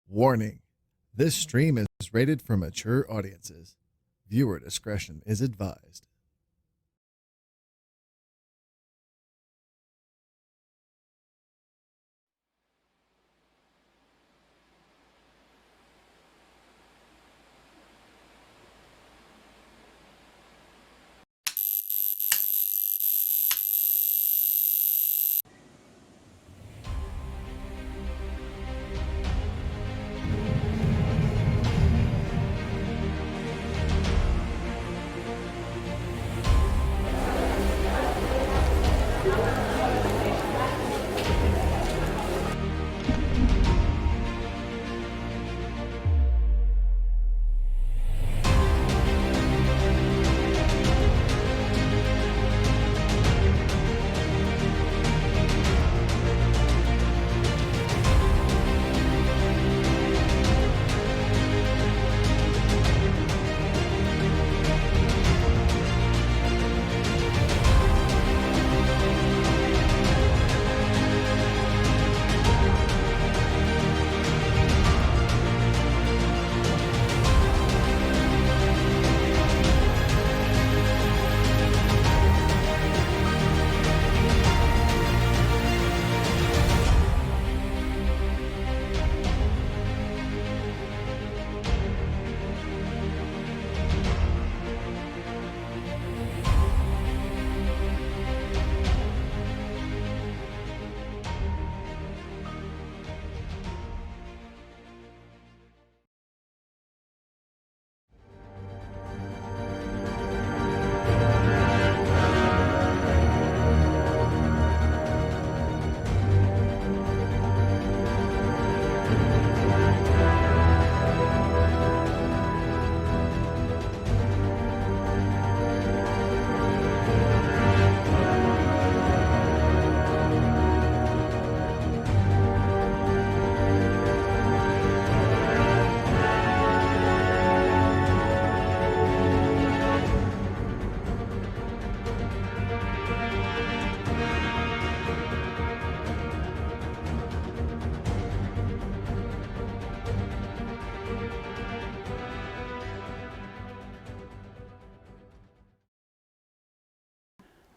Warning: this stream is rated for mature audiences. Viewer discretion is advised.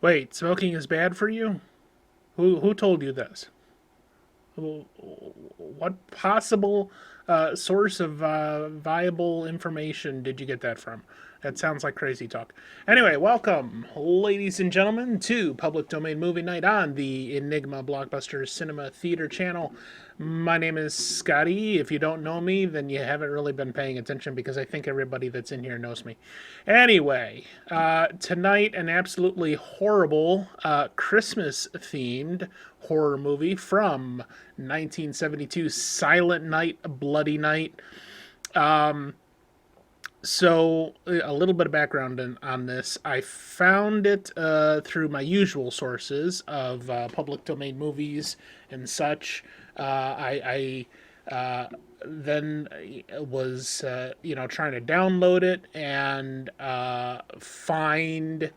Wait, smoking is bad for you? Who told you this? What possible source of viable information did you get that from? That sounds like crazy talk. Anyway, welcome, ladies and gentlemen, to Public Domain Movie Night on the Enigma Blockbuster Cinema Theater channel. My name is Scotty. If you don't know me, then you haven't really been paying attention because I think everybody that's in here knows me. Anyway, tonight, an absolutely horrible Christmas themed horror movie from 1972, Silent Night, Bloody Night. So, a little bit of background on this. I found it through my usual sources of public domain movies and such. I then was, trying to download it and find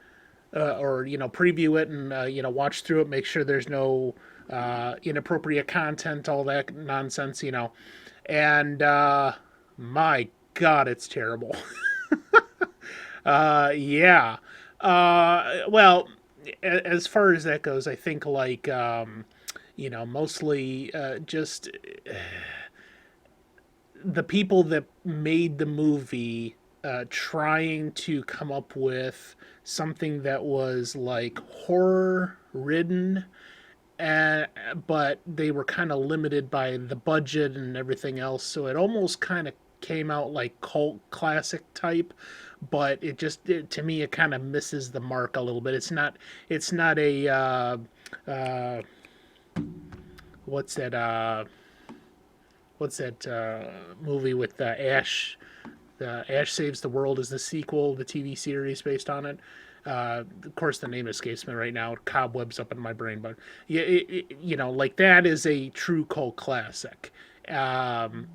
or preview it and watch through it, make sure there's no inappropriate content, all that nonsense. And my God, it's terrible. Yeah. Well, as far as that goes, I think like mostly just the people that made the movie trying to come up with something that was like horror ridden, and but they were kind of limited by the budget and everything else, so it almost kind of came out like cult classic type, but to me it kind of misses the mark a little bit. It's not a what's that movie with Ash. Ash Saves the World is the sequel, the TV series based on it. Of course, the name escapes me right now. Cobwebs up in my brain, but yeah, like that is a true cult classic. And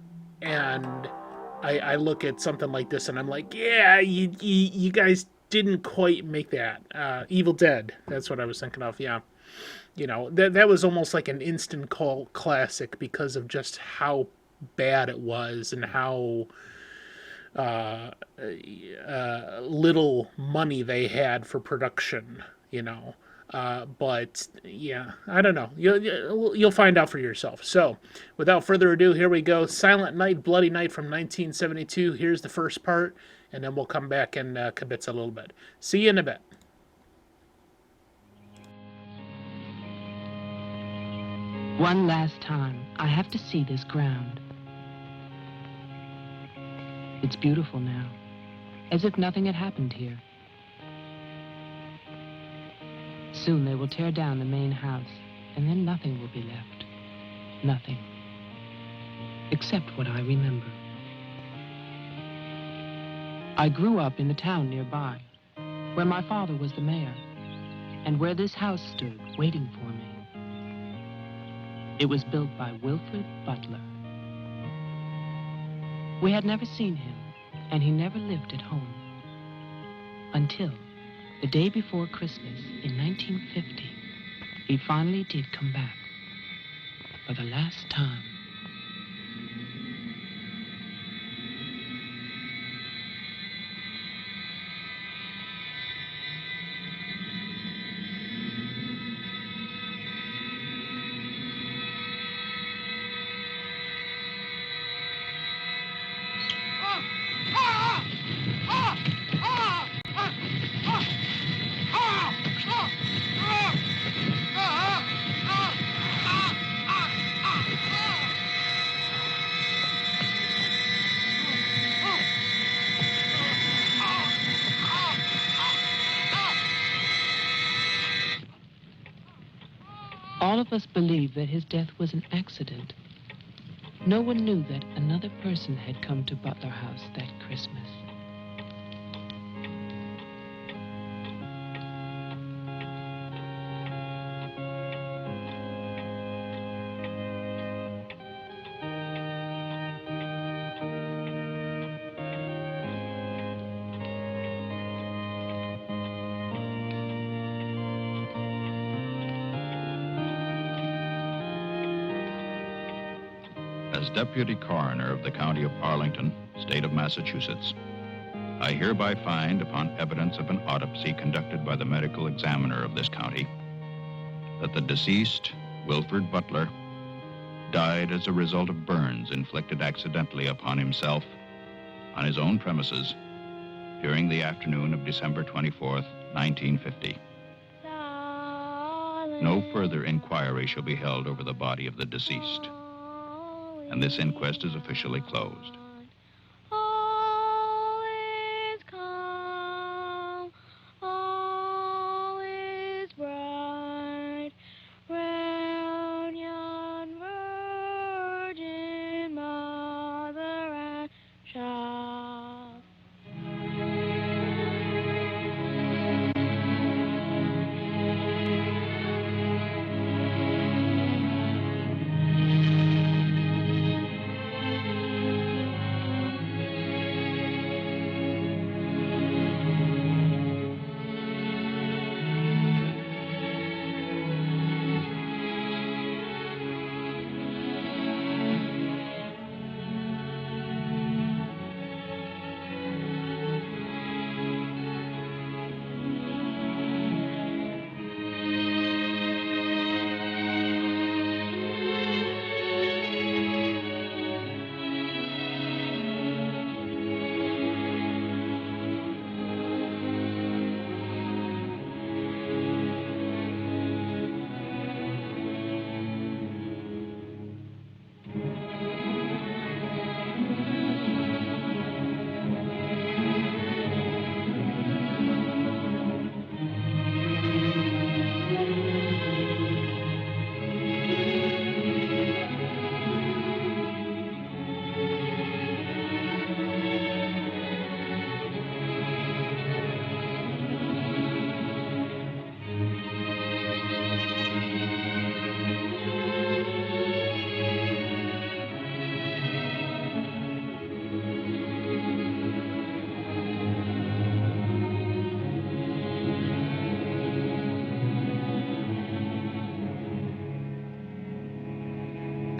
I look at something like this and I'm like, yeah, you guys didn't quite make that. Evil Dead, that's what I was thinking of. Yeah, that was almost like an instant cult classic because of just how bad it was and how little money they had for production, you know. But yeah, I don't know. You'll find out for yourself. So, without further ado, here we go. Silent Night, Bloody Night from 1972. Here's the first part, and then we'll come back and kibitz a little bit. See you in a bit. One last time, I have to see this ground. It's beautiful now, as if nothing had happened here. Soon they will tear down the main house, and then nothing will be left. Nothing. Except what I remember. I grew up in the town nearby, where my father was the mayor, and where this house stood, waiting for me. It was built by Wilfred Butler. We had never seen him, and he never lived at home. Until the day before Christmas in 1950, he finally did come back for the last time. All of us believed that his death was an accident. No one knew that another person had come to Butler House that Christmas. As Deputy Coroner of the County of Arlington, State of Massachusetts, I hereby find, upon evidence of an autopsy conducted by the medical examiner of this county, that the deceased, Wilfred Butler, died as a result of burns inflicted accidentally upon himself on his own premises during the afternoon of December 24th, 1950. No further inquiry shall be held over the body of the deceased, and this inquest is officially closed. All is calm, all is bright, round yon virgin mother and child.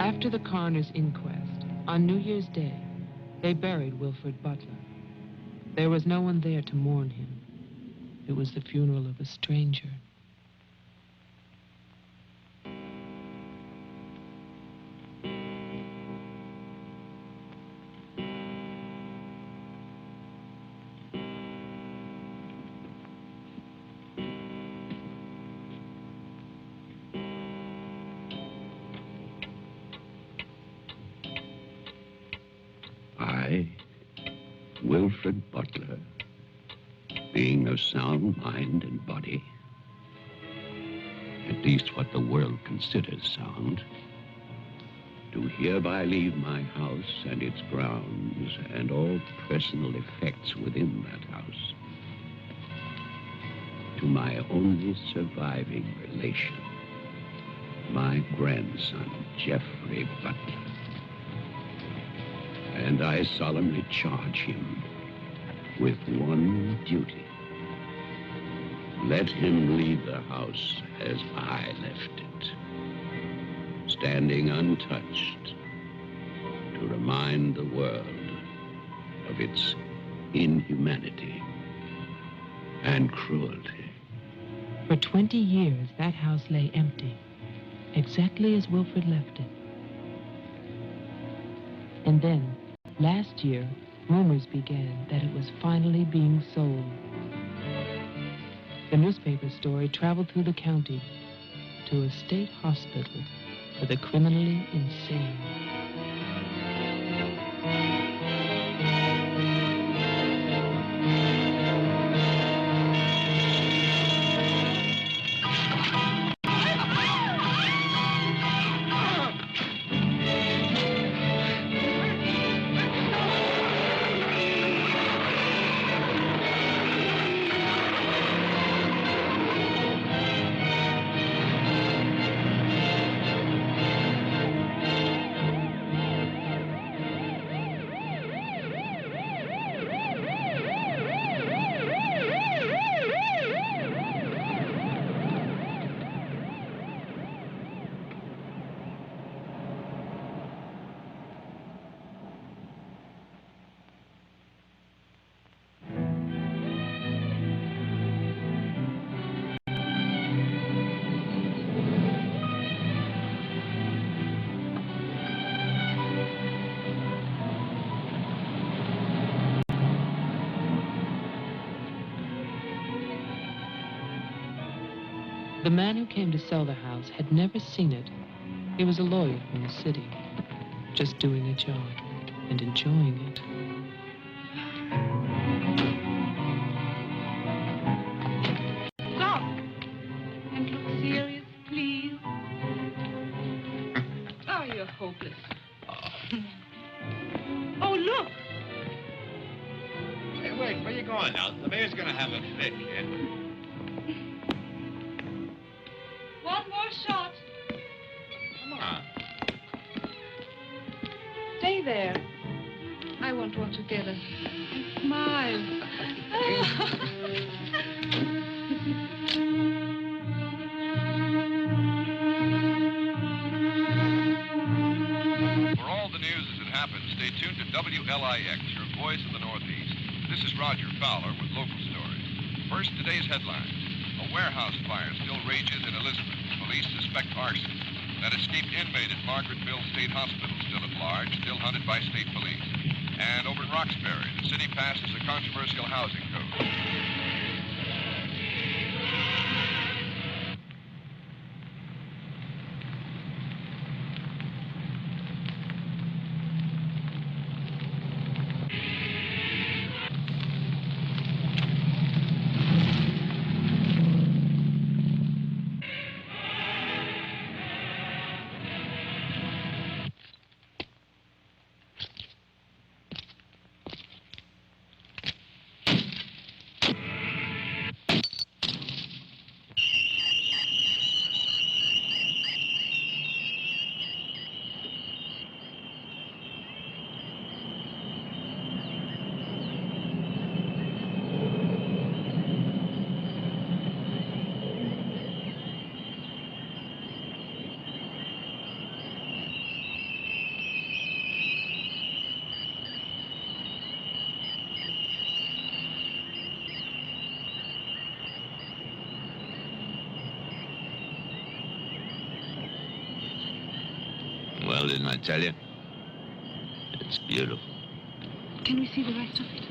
After the coroner's inquest, On New Year's Day, they buried Wilfred Butler. There was no one there to mourn him. It was the funeral of a stranger. I, Wilfred Butler, being of sound mind and body, at least what the world considers sound, do hereby leave my house and its grounds and all personal effects within that house to my only surviving relation, my grandson, Geoffrey Butler. And I solemnly charge him with one duty. Let him leave the house as I left it, standing untouched to remind the world of its inhumanity and cruelty. For 20 years, that house lay empty, exactly as Wilfred left it. And then, last year, rumors began that it was finally being sold. The newspaper story traveled through the county to a state hospital for the criminally insane. The man who came to sell the house had never seen it. He was a lawyer from the city, just doing a job and enjoying it. Stop and look serious, please. Oh, you're hopeless. Oh, look. Hey, wait, where you going now? The mayor's gonna have a fit, kid. One more shot. Come on. Stay there. I want one together. And smile. For all the news as it happens, stay tuned to WLIX, your voice of the Northeast. This is Roger Fowler with local stories. First, today's headlines. A warehouse fire still rages in Elizabeth. Police suspect arson. That escaped inmate at Margaretville State Hospital still at large, still hunted by state police. And over in Roxbury, the city passes a controversial housing code. Well, didn't I tell you? It's beautiful. Can we see the rest of it?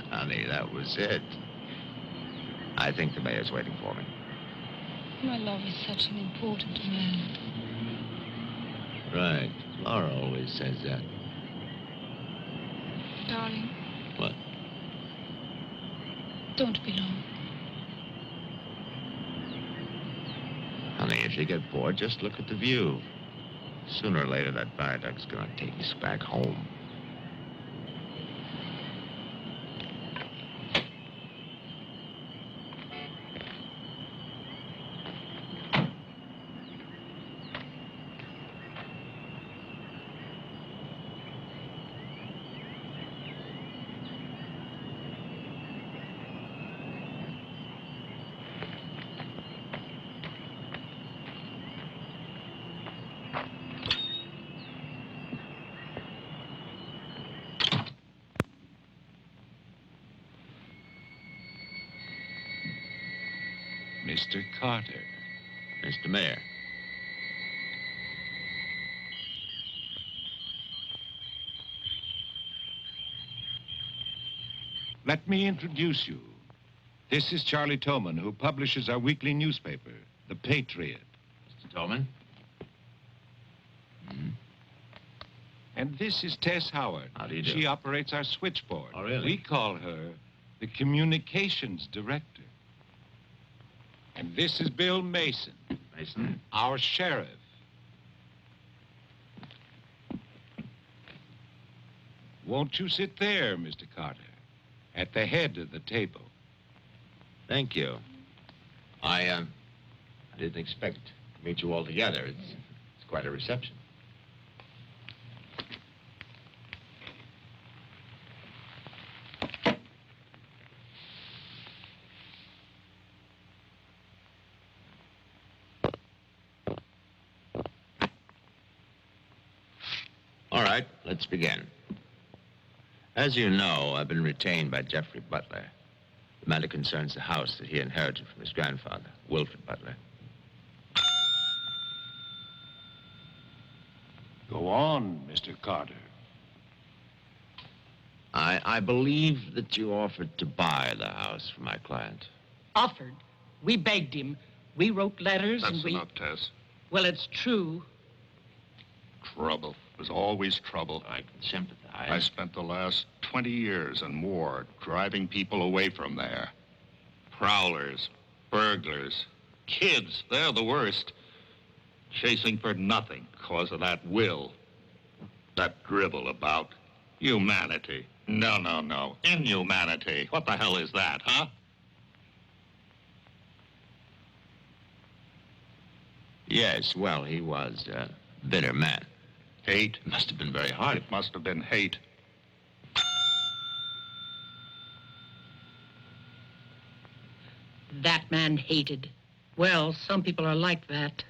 Honey, that was it. I think the mayor's waiting for me. My love is such an important man. Right. Laura always says that. Darling, What? don't be long. Honey, if you get bored, just look at the view. Sooner or later, that viaduct's gonna take us back home. Mr. Carter. Mr. Mayor. Let me introduce you. This is Charlie Toman, who publishes our weekly newspaper, The Patriot. Mr. Tolman? And this is Tess Howard. How do you do? She operates our switchboard. Oh, really? We call her the communications director. And this is Bill Mason, Mason? our sheriff. Won't you sit there, Mr. Carter, at the head of the table? Thank you. I didn't expect to meet you all together. It's quite a reception. All right, let's begin. As you know, I've been retained by Jeffrey Butler. The matter concerns the house that he inherited from his grandfather, Wilfred Butler. Go on, Mr. Carter. I believe that you offered to buy the house for my client. Offered. We begged him. We wrote letters and That's we... enough, Tess. Well, it's true. Trouble. There's always trouble. I can sympathize. I spent the last 20 years and more driving people away from there. Prowlers, burglars, kids, they're the worst. Chasing for nothing because of that will. That drivel about humanity. No, no, no. Inhumanity. What the hell is that, huh? Yes, well, he was a bitter man. Hate. It must have been very hard. It must have been hate. That man hated. Well, some people are like that.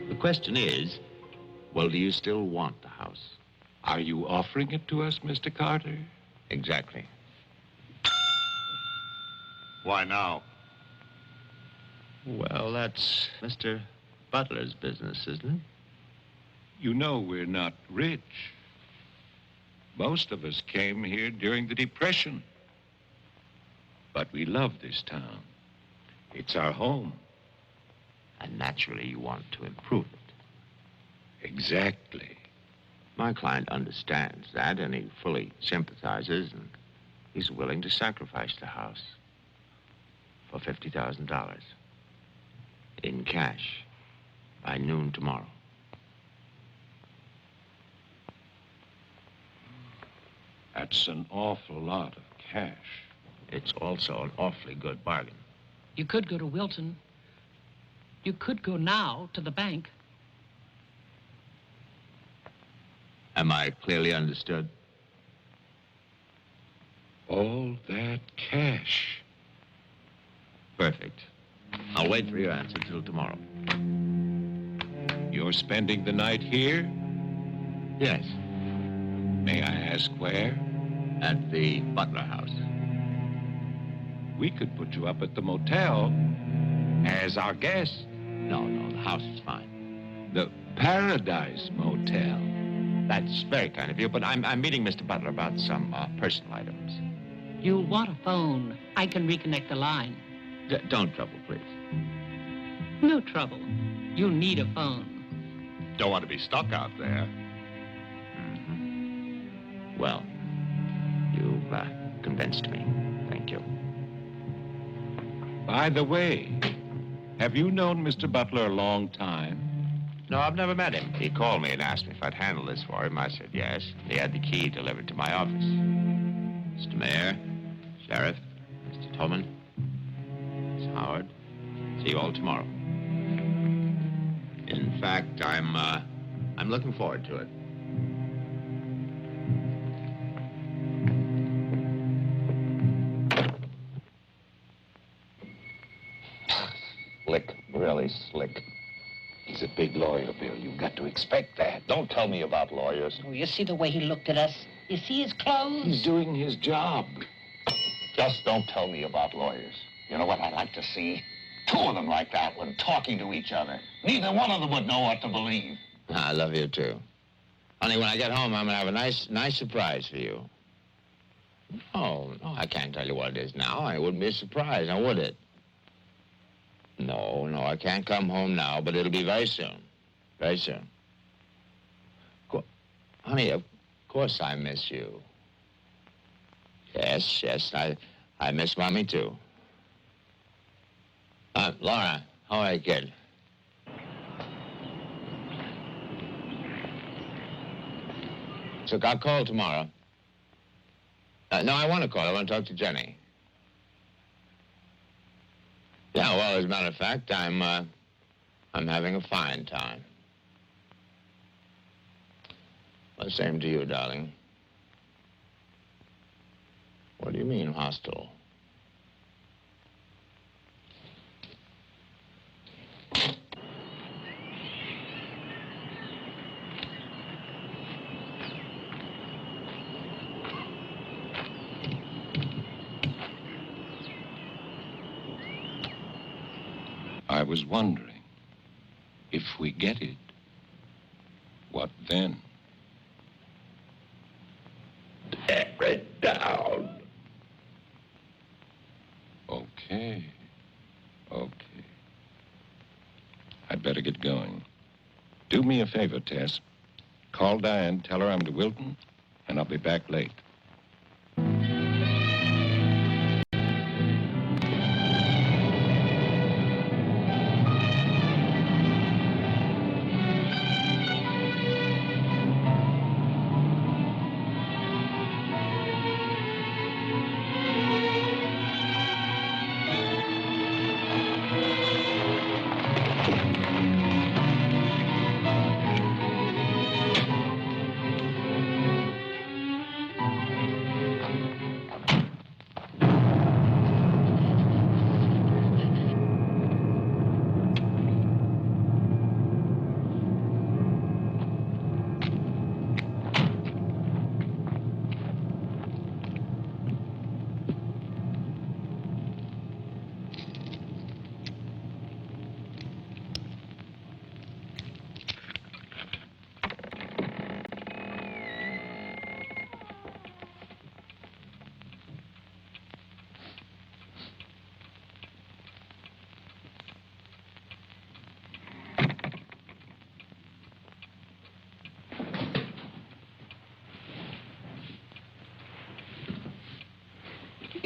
The question is, well, do you still want the house? Are you offering it to us, Mr. Carter? Exactly. Why now? Well, that's Mr. Butler's business, isn't it? You know we're not rich. Most of us came here during the Depression. But we love this town. It's our home. And naturally, you want to improve it. Exactly. My client understands that, and he fully sympathizes, and he's willing to sacrifice the house for $50,000 in cash by noon tomorrow. That's an awful lot of cash. It's also an awfully good bargain. You could go to Wilton. You could go now to the bank. Am I clearly understood? All that cash. Perfect. I'll wait for your answer till tomorrow. You're spending the night here? Yes. May I ask where? At the Butler House. We could put you up at the motel as our guest. No, the house is fine. The Paradise Motel. That's very kind of you, but I'm meeting Mr. Butler about some personal items. You'll want a phone. I can reconnect the line. Don't trouble, please. No trouble. You need a phone. Don't want to be stuck out there. Well, you've convinced me. Thank you. By the way, have you known Mr. Butler a long time? No, I've never met him. He called me and asked me if I'd handle this for him. I said yes. He had the key delivered to my office. Mr. Mayor, Sheriff, Mr. Tolman, Miss Howard, see you all tomorrow. In fact, I'm looking forward to it. Slick, really slick. He's a big lawyer, Bill. You've got to expect that. Don't tell me about lawyers. Oh, you see the way he looked at us? You see his clothes? He's doing his job. Just don't tell me about lawyers. You know what I'd like to see? Two of them like that one talking to each other. Neither one of them would know what to believe. I love you, too. Honey, when I get home, I'm going to have a nice surprise for you. No, I can't tell you what it is now. It wouldn't be a surprise, now would it? No, I can't come home now, but it'll be very soon. Very soon. Honey, of course I miss you. Yes, I miss Mommy, too. Laura, how are you, kid? So I'll call tomorrow. No, I want to call. I want to talk to Jenny. Yeah, well, as a matter of fact, I'm having a fine time. Well, same to you, darling. What do you mean, hostile? I was wondering, if we get it, what then? Tear it down. Okay. I'd better get going. Do me a favor, Tess. Call Diane, tell her I'm to Wilton, and I'll be back late.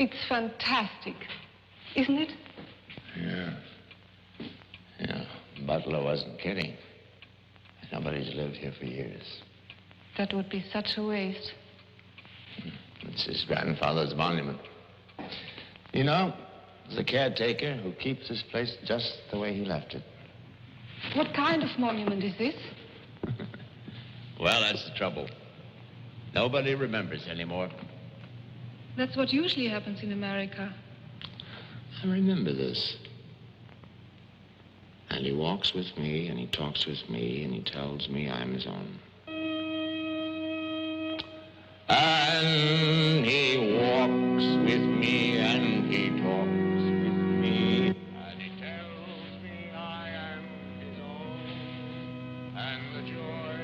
It's fantastic, isn't it? Yeah. Yeah. Butler wasn't kidding. Nobody's lived here for years. That would be such a waste. It's his grandfather's monument. You know, there's a caretaker who keeps this place just the way he left it. What kind of monument is this? Well, that's the trouble. Nobody remembers anymore. That's what usually happens in America. I remember this. And he walks with me, and he talks with me, and he tells me I'm his own. And he walks with me, and he talks with me, and he tells me I am his own, and the joy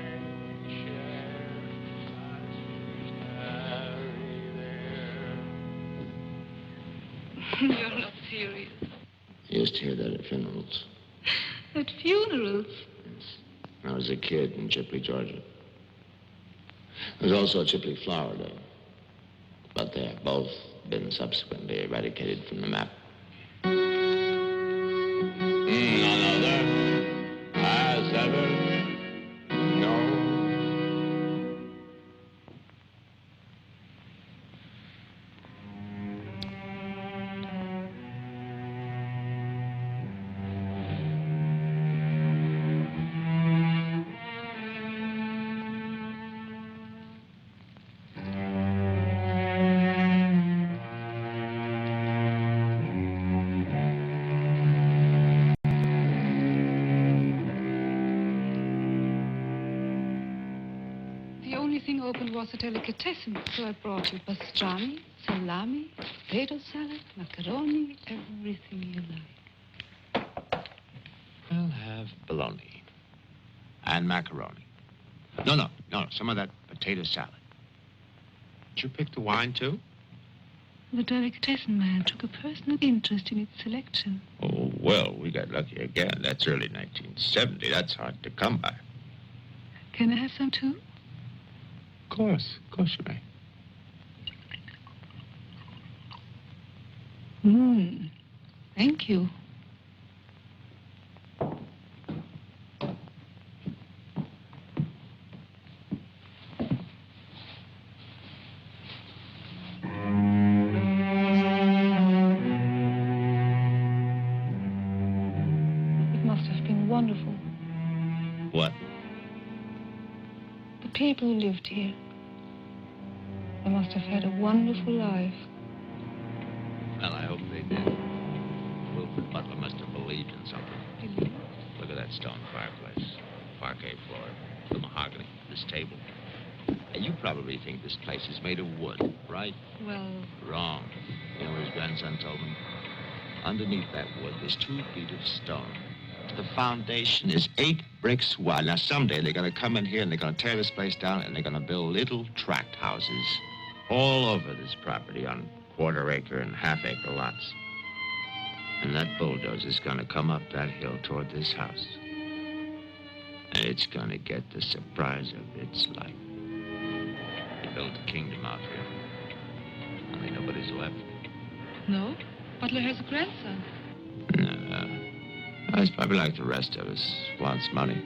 we share as we tarry there. You're not serious. I used to hear that at funerals. At funerals? When I was a kid in Chipley, Georgia. There's also a Chipley Flower Day. But they have both been subsequently eradicated from the map. None other has ever known. Was a delicatessen, so I brought you pastrami, salami, potato salad, macaroni, everything you like. I'll have bologna and macaroni. No, some of that potato salad. Did you pick the wine, too? The delicatessen man took a personal interest in its selection. Oh, well, we got lucky again. That's early 1970. That's hard to come by. Can I have some, too? Of course you may. Thank you. It must have been wonderful. What? The people who lived here. They must have had a wonderful life. Well, I hope they did. Wilfred Butler must have believed in something. Believed? Look at that stone fireplace, parquet floor, the mahogany, this table. And you probably think this place is made of wood, right? Well... Wrong. You know what his grandson told me? Underneath that wood, there's 2 feet of stone. The foundation is 8 bricks wide. Now, someday they're going to come in here and they're going to tear this place down and they're going to build little tract houses all over this property on quarter-acre and half-acre lots. And that bulldozer's going to come up that hill toward this house. And it's going to get the surprise of its life. They built a kingdom out here. Only nobody's left. No? Butler has a grandson. No. He's probably like the rest of us, wants money.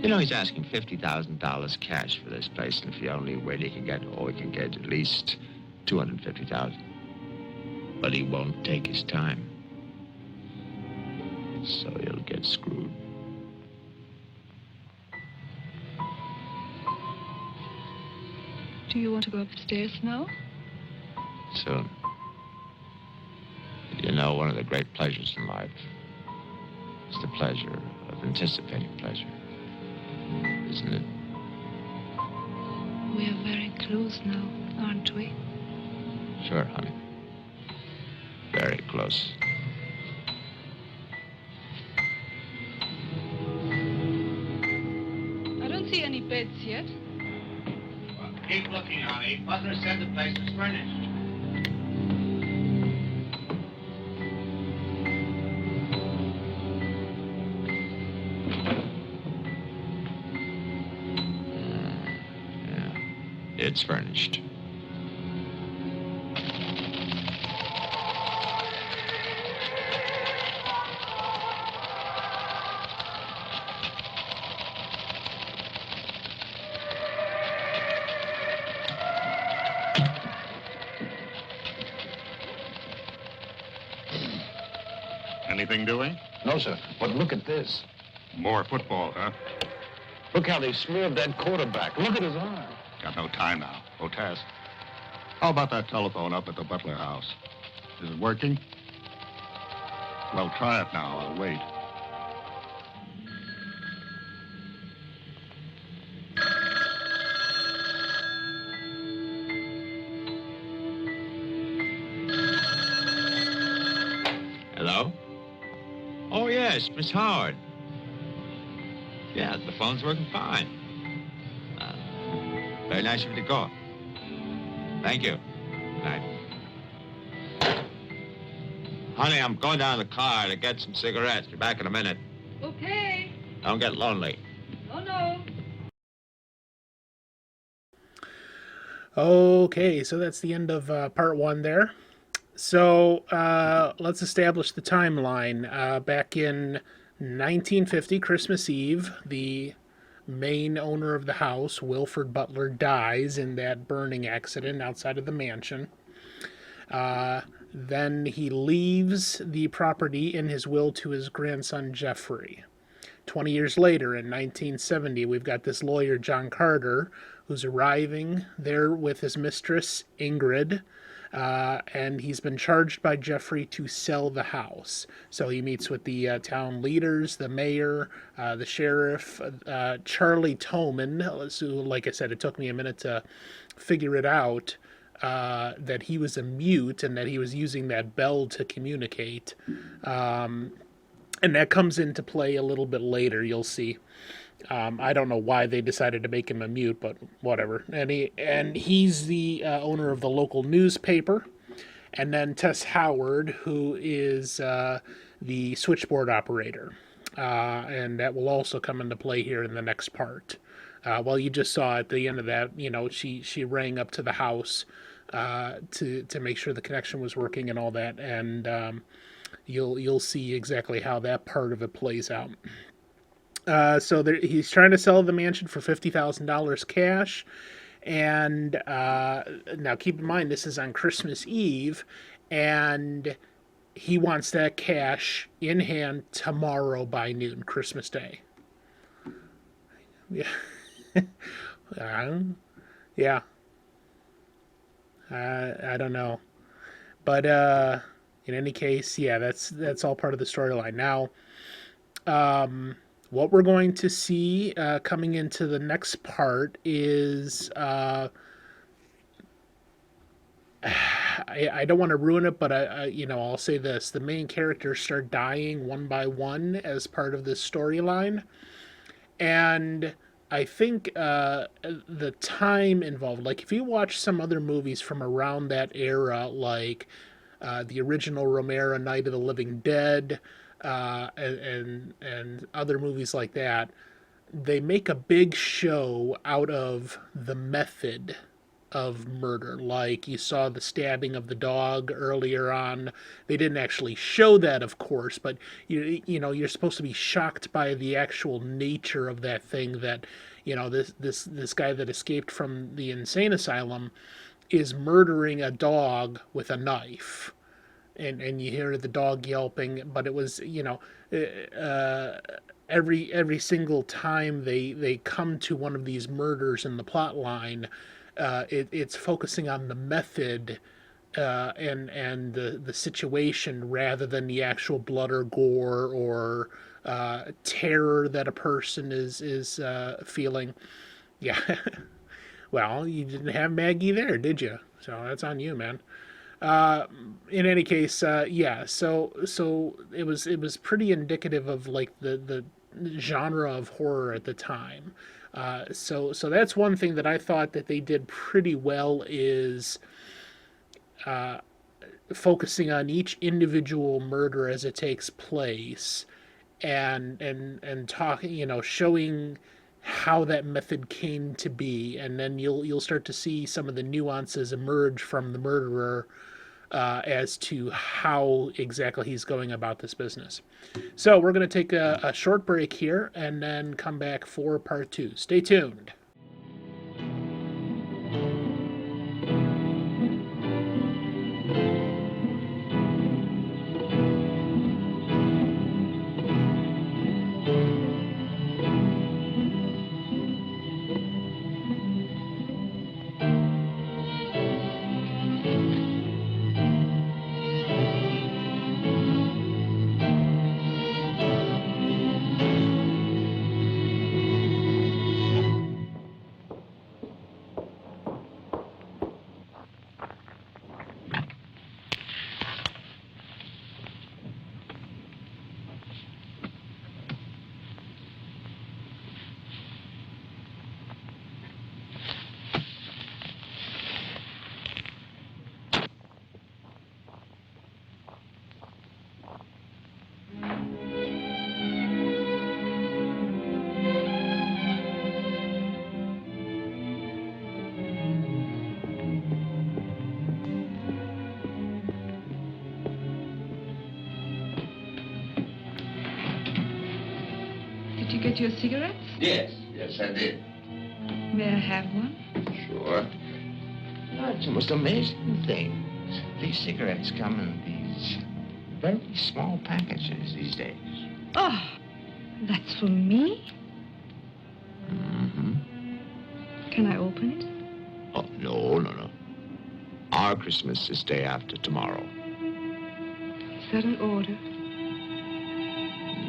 You know, he's asking $50,000 cash for this place, and if he only wait, he can get at least $250,000. But he won't take his time. So he'll get screwed. Do you want to go upstairs now? Soon. You know, one of the great pleasures in life is the pleasure of anticipating pleasure. Isn't it? We are very close now, aren't we? Sure, honey. Very close. I don't see any beds yet. Well, keep looking, honey. Butler said the place was furnished. It's furnished. anything doing? No, sir. But look at this. More football, huh? Look how they smeared that quarterback. Look at his arm. Got no time now. Otas. How about that telephone up at the Butler house? Is it working? Well, try it now. I'll wait. Hello? Oh, yes, Miss Howard. Yeah, the phone's working fine. Very nice of you to call. Thank you. Good night. Honey, I'm going down to the car to get some cigarettes. Be back in a minute. Okay. Don't get lonely. No. Okay, so that's the end of part one there. So let's establish the timeline. Back in 1950, Christmas Eve, the main owner of the house, Wilford Butler, dies in that burning accident outside of the mansion. Then he leaves the property in his will to his grandson, Jeffrey. 20 years later, in 1970, we've got this lawyer, John Carter, who's arriving there with his mistress, Ingrid, and he's been charged by Jeffrey to sell the house. So he meets with the town leaders, the mayor, the sheriff, Charlie Tolman. So, like I said, it took me a minute to figure it out, that he was a mute and that he was using that bell to communicate. And that comes into play a little bit later, you'll see. I don't know why they decided to make him a mute, but whatever. And he's the owner of the local newspaper. And then Tess Howard, who is the switchboard operator. And that will also come into play here in the next part. Well, you just saw at the end of that, she rang up to the house to make sure the connection was working and all that. And you'll see exactly how that part of it plays out. So he's trying to sell the mansion for $50,000 cash. And now keep in mind, this is on Christmas Eve, and he wants that cash in hand tomorrow by noon, Christmas Day. Yeah. Yeah. I don't know. But in any case, yeah, that's all part of the storyline. Now, what we're going to see coming into the next part is I don't want to ruin it, but I'll say this: the main characters start dying one by one as part of this storyline, and I think the time involved, like if you watch some other movies from around that era, like the original Romero Night of the Living Dead, and other movies like that, they make a big show out of the method of murder. Like you saw the stabbing of the dog earlier on. They didn't actually show that, of course, but you're supposed to be shocked by the actual nature of that thing, that this guy that escaped from the insane asylum is murdering a dog with a knife. And you hear the dog yelping, but it was, every single time they come to one of these murders in the plot line, it's focusing on the method and the situation rather than the actual blood or gore or terror that a person is feeling. Yeah. Well, you didn't have Maggie there, did you? So that's on you, man. In any case, yeah. So it was pretty indicative of like the genre of horror at the time. So that's one thing that I thought that they did pretty well, is focusing on each individual murder as it takes place, and talking, showing how that method came to be, and then you'll start to see some of the nuances emerge from the murderer as to how exactly he's going about this business. So we're going to take a short break here and then come back for part 2. Stay tuned. get you a cigarette? Yes, I did. May I have one? Sure. No, it's the most amazing thing. These cigarettes come in these very small packages these days. Oh, that's for me? Mm-hmm. Can I open it? Oh, no. Our Christmas is day after tomorrow. Is that an order?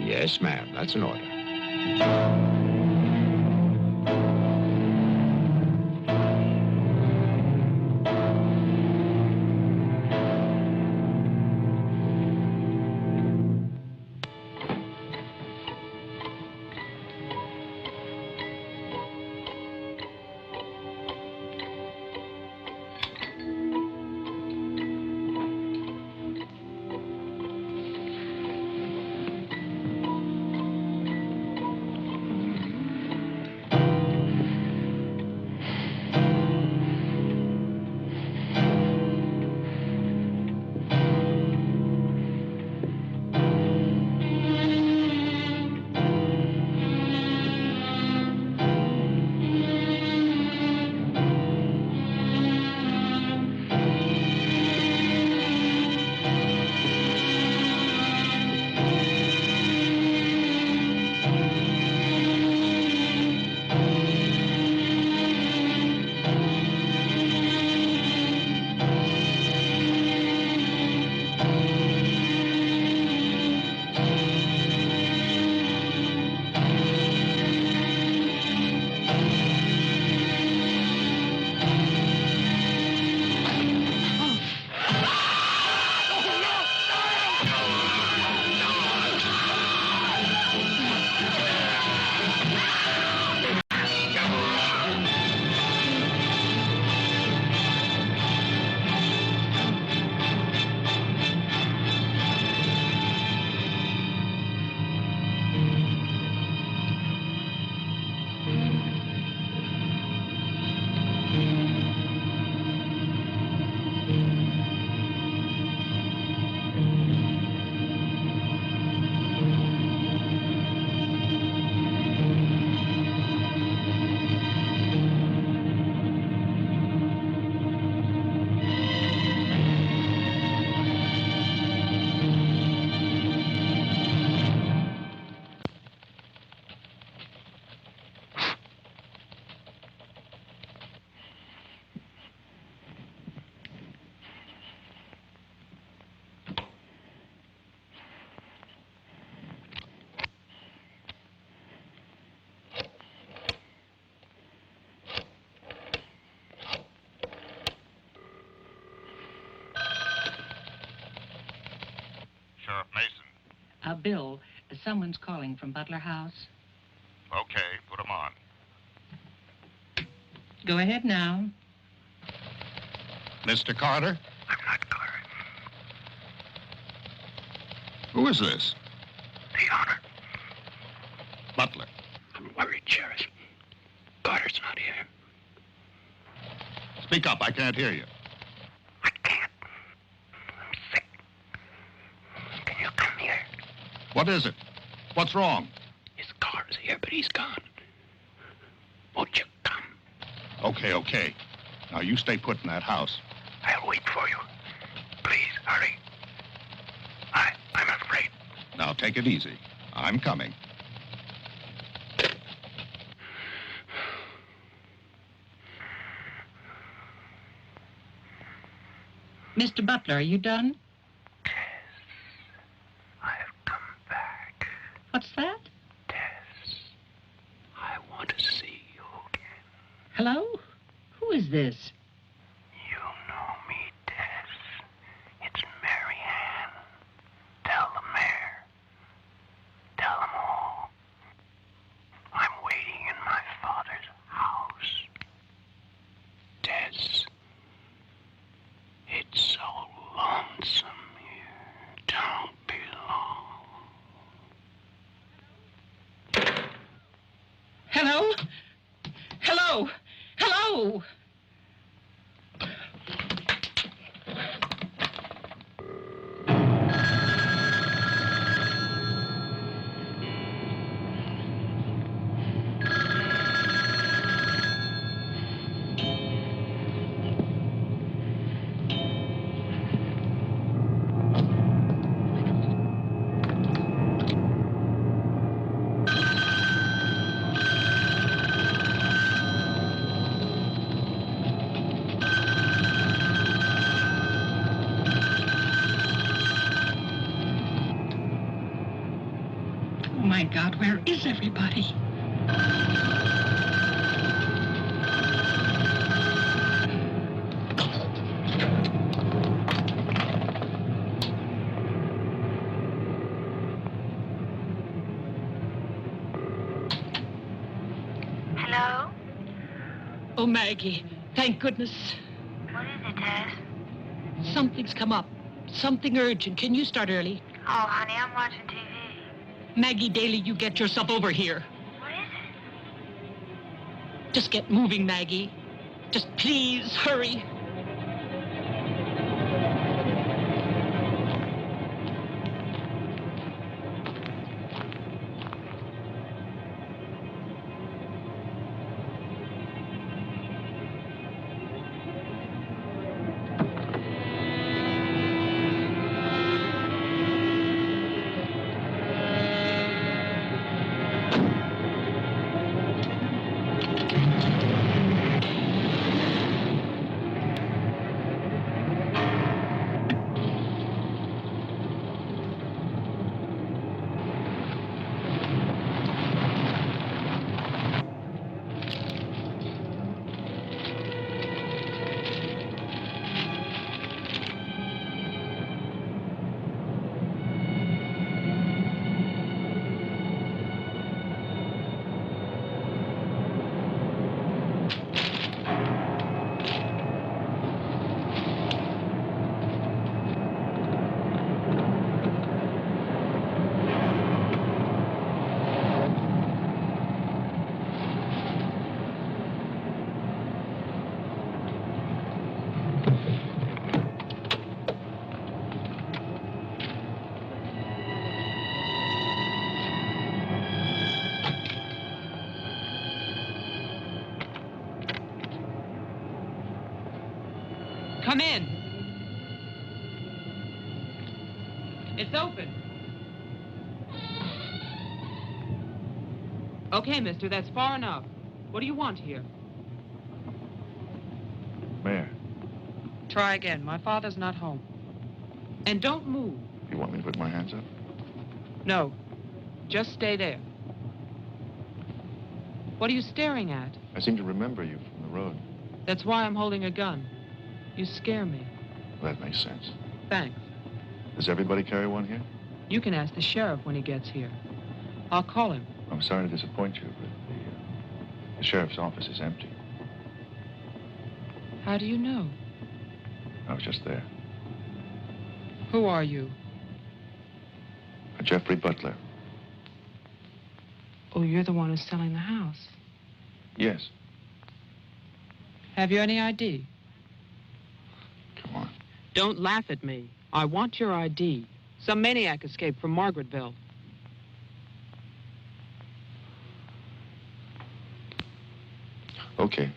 Yes, ma'am, that's an order. Sheriff Mason. Bill, someone's calling from Butler House. Okay, put him on. Go ahead now. Mr. Carter? I'm not Carter. Who is this? The honor. Butler. I'm worried, Sheriff. Carter's not here. Speak up, I can't hear you. I can't. I'm sick. Can you come here? What is it? What's wrong? His car's here, but he's gone. Won't you come? Okay. Now you stay put in that house. I'll wait for you. Please, hurry. I'm afraid. Now take it easy. I'm coming. Mr. Butler, are you done? Tess, I have come back. What's that? Tess, I want to see you again. Hello? Who is this? You know me, Tess. It's Mary Ann. Tell the mayor. Tell them all. I'm waiting in my father's house. Tess, it's so lonesome here. Don't be long. Hello? Hello? Hello? my God, where is everybody? Hello? Oh, Maggie, thank goodness. What is it, Tess? Something's come up. Something urgent. Can you start early? Oh, honey, I'm watching TV. Maggie Daly, you get yourself over here. What is it? Just get moving, Maggie. Just please hurry. Come in. It's open. Okay, mister, that's far enough. What do you want here? Mayor, Try again. My father's not home. And don't move. you want me to put my hands up? No. Just stay there. What are you staring at? I seem to remember you from the road. That's why I'm holding a gun. You scare me. Well, that makes sense. Thanks. Does everybody carry one here? You can ask the sheriff when he gets here. I'll call him. I'm sorry to disappoint you, but the sheriff's office is empty. How do you know? I was just there. Who are you? Jeffrey Butler. Oh, you're the one who's selling the house. Yes. Have you any ID? Come on. Don't laugh at me. I want your ID. Some maniac escaped from Margaretville. Okay.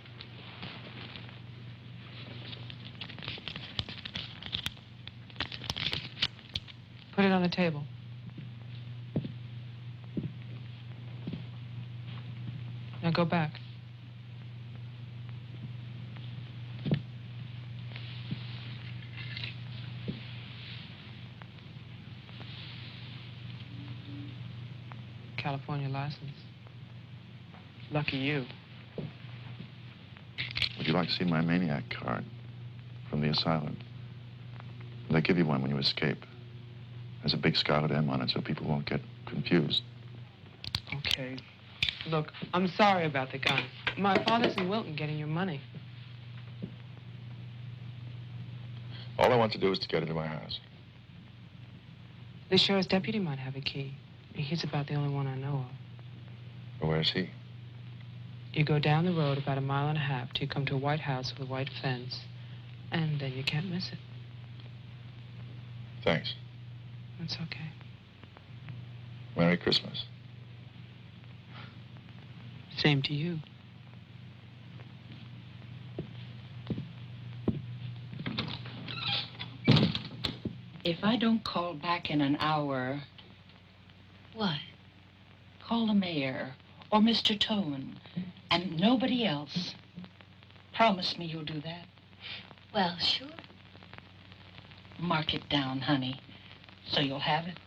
Put it on the table. Now go back. California license. Lucky you. Would you like to see my maniac card from the asylum? They give you one when you escape. There's a big scarlet M on it so people won't get confused. Okay. Look, I'm sorry about the gun. My father's in Wilton getting your money. All I want to do is to get into my house. The sheriff's deputy might have a key. He's about the only one I know of. Well, where's he? You go down the road about 1.5 miles till you come to a white house with a white fence, and then you can't miss it. Thanks. That's okay. Merry Christmas. Same to you. If I don't call back in an hour... What? Call the mayor or Mr. Tone and nobody else. Promise me you'll do that. Well, sure. Mark it down, honey, so you'll have it.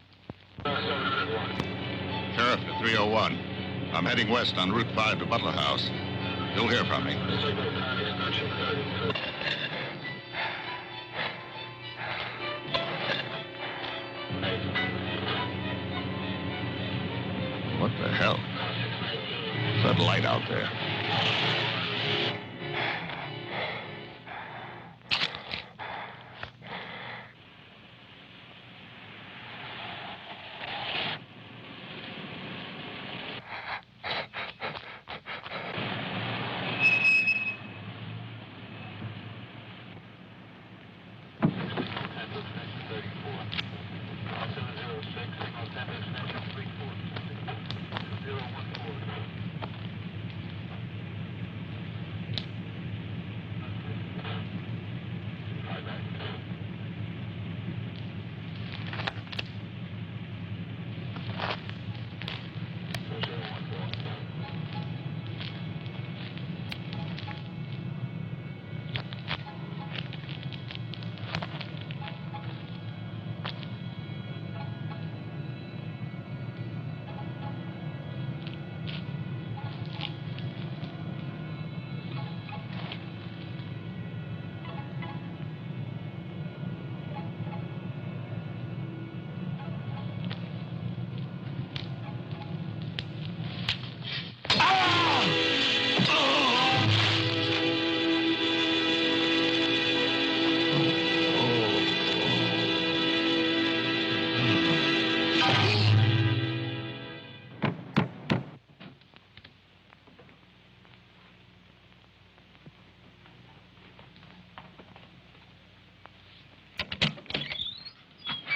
Sheriff to 301. I'm heading west on Route 5 to Butler House. You'll hear from me. What the hell? What's that light out there?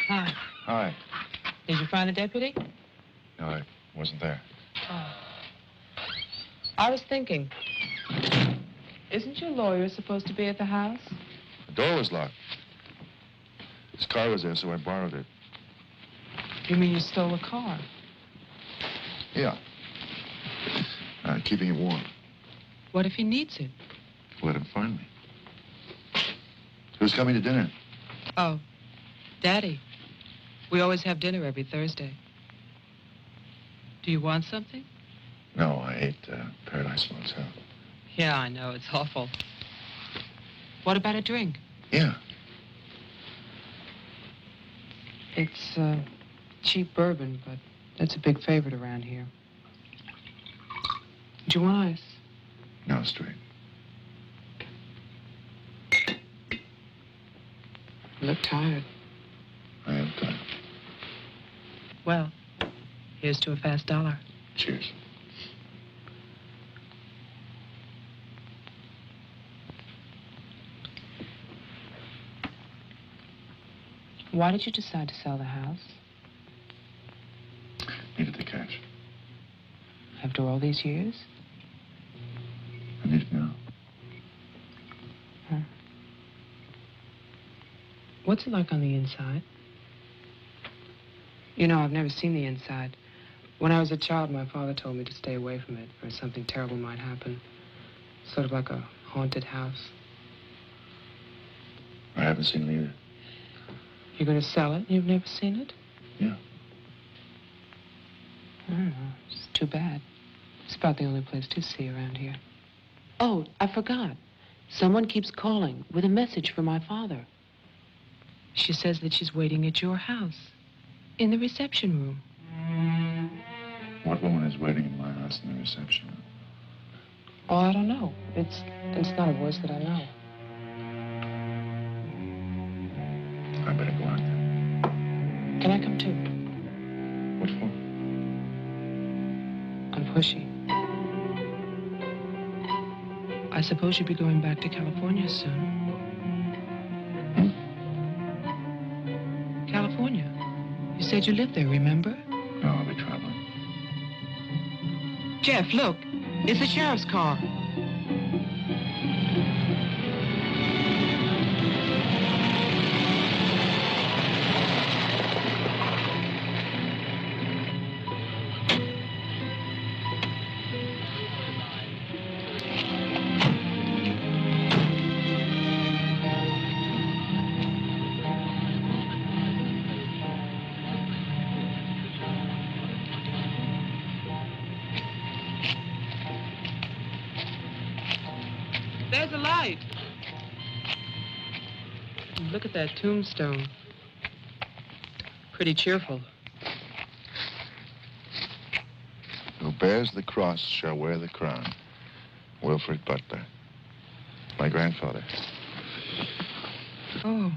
Hi. Hi. Did you find the deputy? No, I wasn't there. Oh. I was thinking, isn't your lawyer supposed to be at the house? The door was locked. His car was there, so I borrowed it. You mean you stole a car? Yeah. Keeping it warm. What if he needs it? Let him find me. Who's coming to dinner? Oh, Daddy. We always have dinner every Thursday. Do you want something? No, I ate Paradise Motel. Yeah, I know. It's awful. What about a drink? Yeah. It's cheap bourbon, but that's a big favorite around here. Do you want ice? No, straight. You look tired. I am tired. Well, here's to a fast dollar. Cheers. Why did you decide to sell the house? Needed the cash. After all these years? I need it now. Huh. What's it like on the inside? You know, I've never seen the inside. When I was a child, my father told me to stay away from it, or something terrible might happen. Sort of like a haunted house. I haven't seen it either. You're going to sell it? You've never seen it? Yeah. I don't know. It's too bad. It's about the only place to see around here. Oh, I forgot. Someone keeps calling with a message for my father. She says that she's waiting at your house, in the reception room. What woman is waiting in my house in the reception room? Oh, I don't know. It's not a voice that I know. I better go out there. Can I come too? What for? I'm pushy. I suppose you'll be going back to California soon. California. You said you lived there, remember? No, I'll be traveling. Jeff, look. It's the sheriff's car. There's a light. Look at that tombstone. Pretty cheerful. Who bears the cross shall wear the crown. Wilfred Butler. My grandfather. Oh.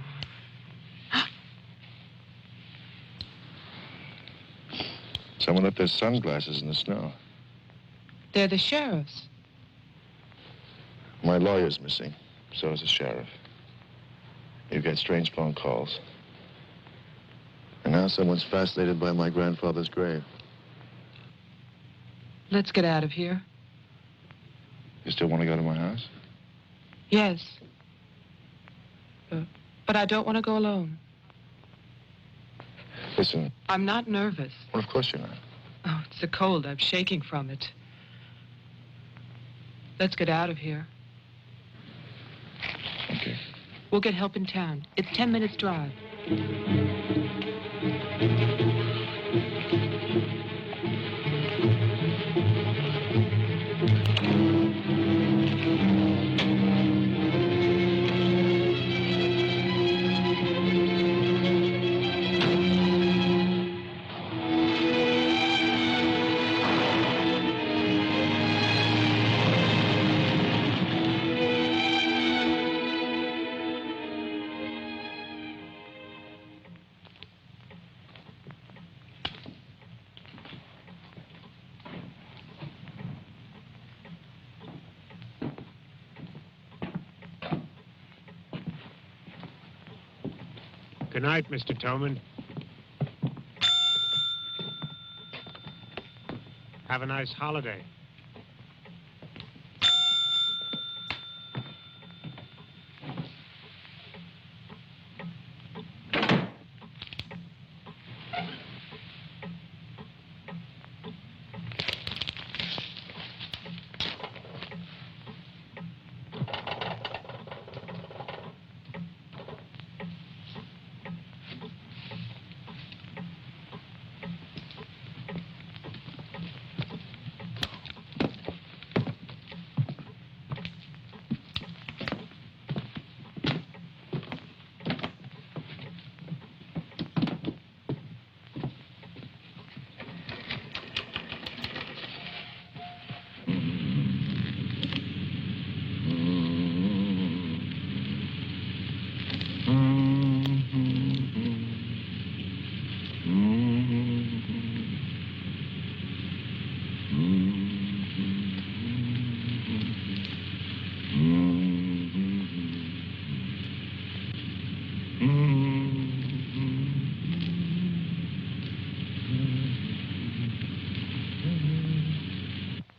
Someone left their sunglasses in the snow. They're the sheriff's. My lawyer's missing. So is the sheriff. You get strange phone calls. And now someone's fascinated by my grandfather's grave. Let's get out of here. You still want to go to my house? Yes. But I don't want to go alone. Listen. I'm not nervous. Well, of course you're not. Oh, it's the cold. I'm shaking from it. Let's get out of here. Okay. We'll get help in town. It's 10 minutes drive. Good night, Mr. Toman. Have a nice holiday.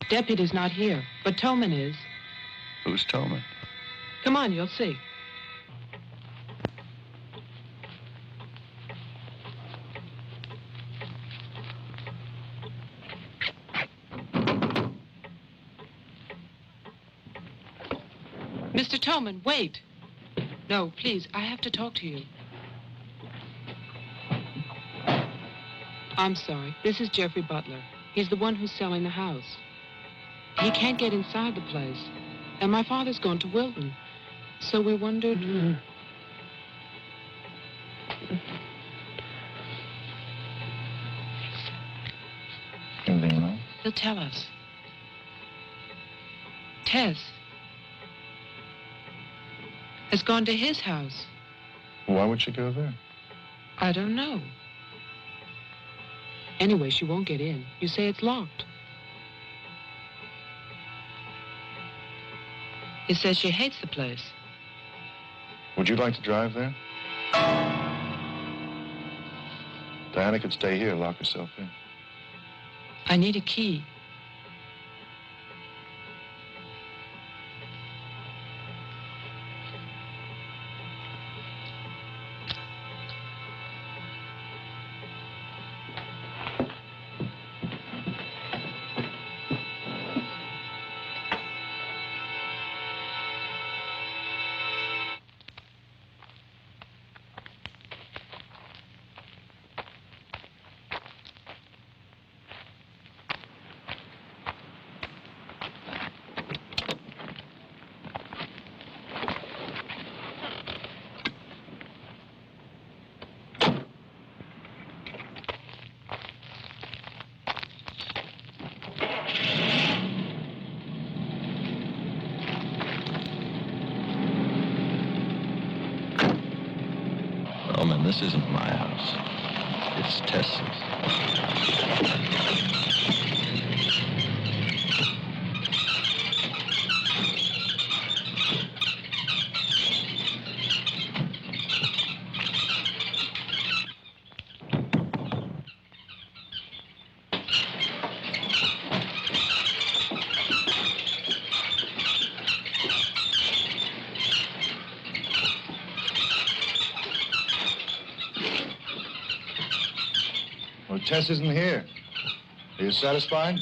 Deputy's not here, but Toman is. Who's Toman? Come on, you'll see. Mr. Toman, wait. No, please, I have to talk to you. I'm sorry. This is Jeffrey Butler. He's the one who's selling the house. He can't get inside the place. And my father's gone to Wilton. So we wondered... Anything wrong? He'll tell us. Tess has gone to his house. Why would she go there? I don't know. Anyway, she won't get in. You say it's locked. He says she hates the place. Would you like to drive there? Diana could stay here, lock herself in. I need a key. Tillman, this isn't my house. It's Tess's. Well, Tess isn't here. Are you satisfied?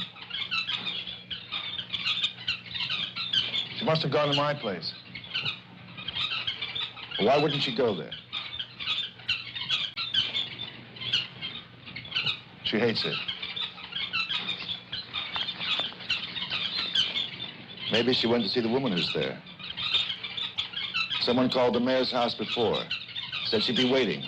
She must have gone to my place. Well, why wouldn't she go there? She hates it. Maybe she went to see the woman who's there. Someone called the mayor's house before. Said she'd be waiting.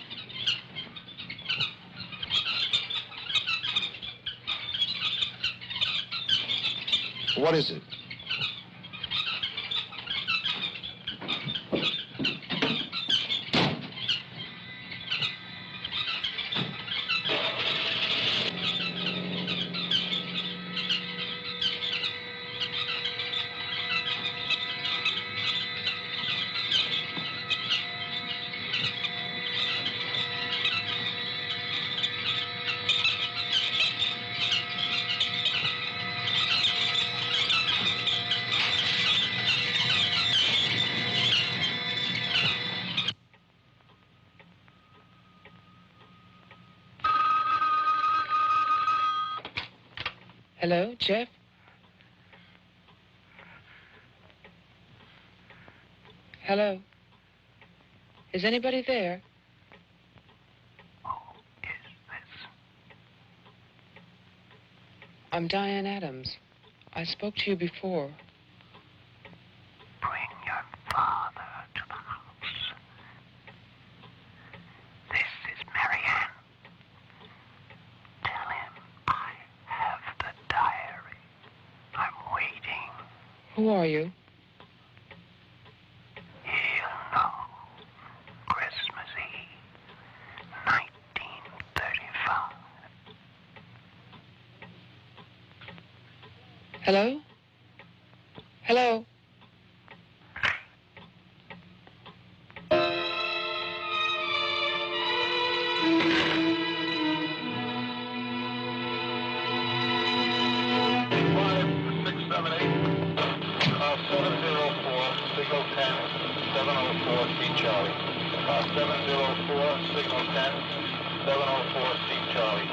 What is it? Hello, Jeff? Hello? Is anybody there? I'm Diane Adams. I spoke to you before. Bring your father to the house. This is Marianne. Tell him I have the diary. I'm waiting. Who are you? He'll know. Christmas Eve, 1935. Hello? Hello? Signal 10, 704 C Charlie. 704, Signal 10, 704 C Charlie.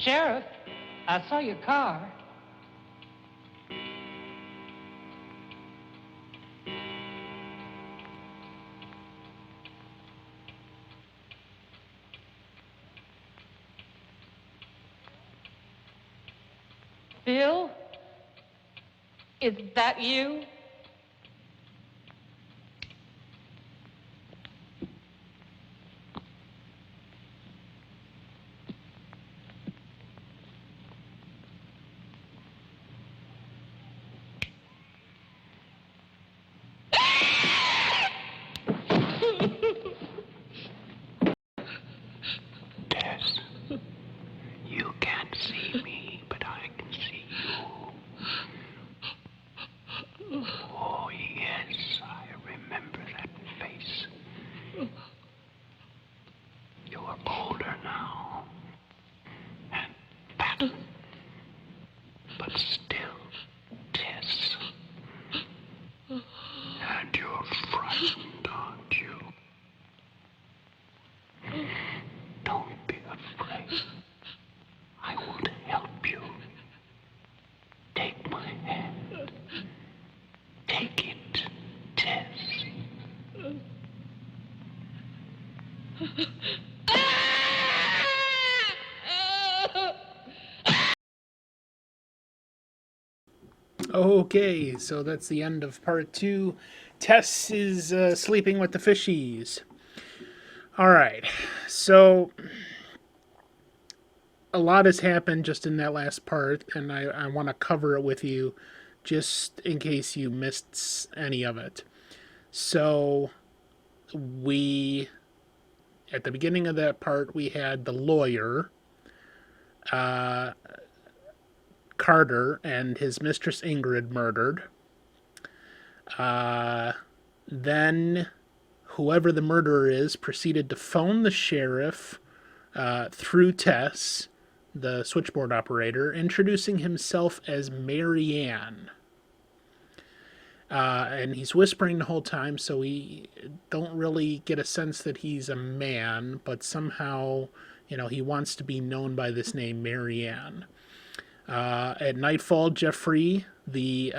Sheriff, I saw your car. Bill? Is that you? But still, Tess. And you're frightened, aren't you? Don't be afraid. I want to help you. Take my hand. Take it, Tess. Okay, so that's the end of part 2. Tess is sleeping with the fishies. Alright, so a lot has happened just in that last part, and I want to cover it with you just in case you missed any of it. So, at the beginning of that part, we had the lawyer, Carter, and his mistress Ingrid murdered. Then whoever the murderer is proceeded to phone the sheriff through Tess, the switchboard operator, introducing himself as Mary Ann. And he's whispering the whole time, so we don't really get a sense that he's a man, but somehow, he wants to be known by this name, Mary Ann. At nightfall, Jeffrey, the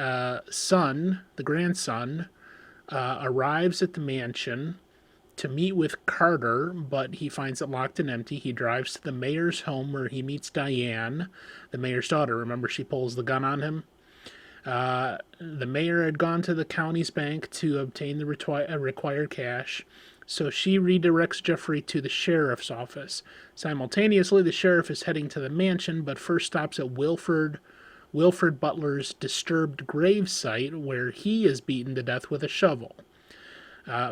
grandson, arrives at the mansion to meet with Carter, but he finds it locked and empty. He drives to the mayor's home where he meets Diane, the mayor's daughter. Remember, she pulls the gun on him? The mayor had gone to the county's bank to obtain the required cash, so she redirects Jeffrey to the sheriff's office. Simultaneously, the sheriff is heading to the mansion, but first stops at Wilfred Butler's disturbed gravesite, where he is beaten to death with a shovel.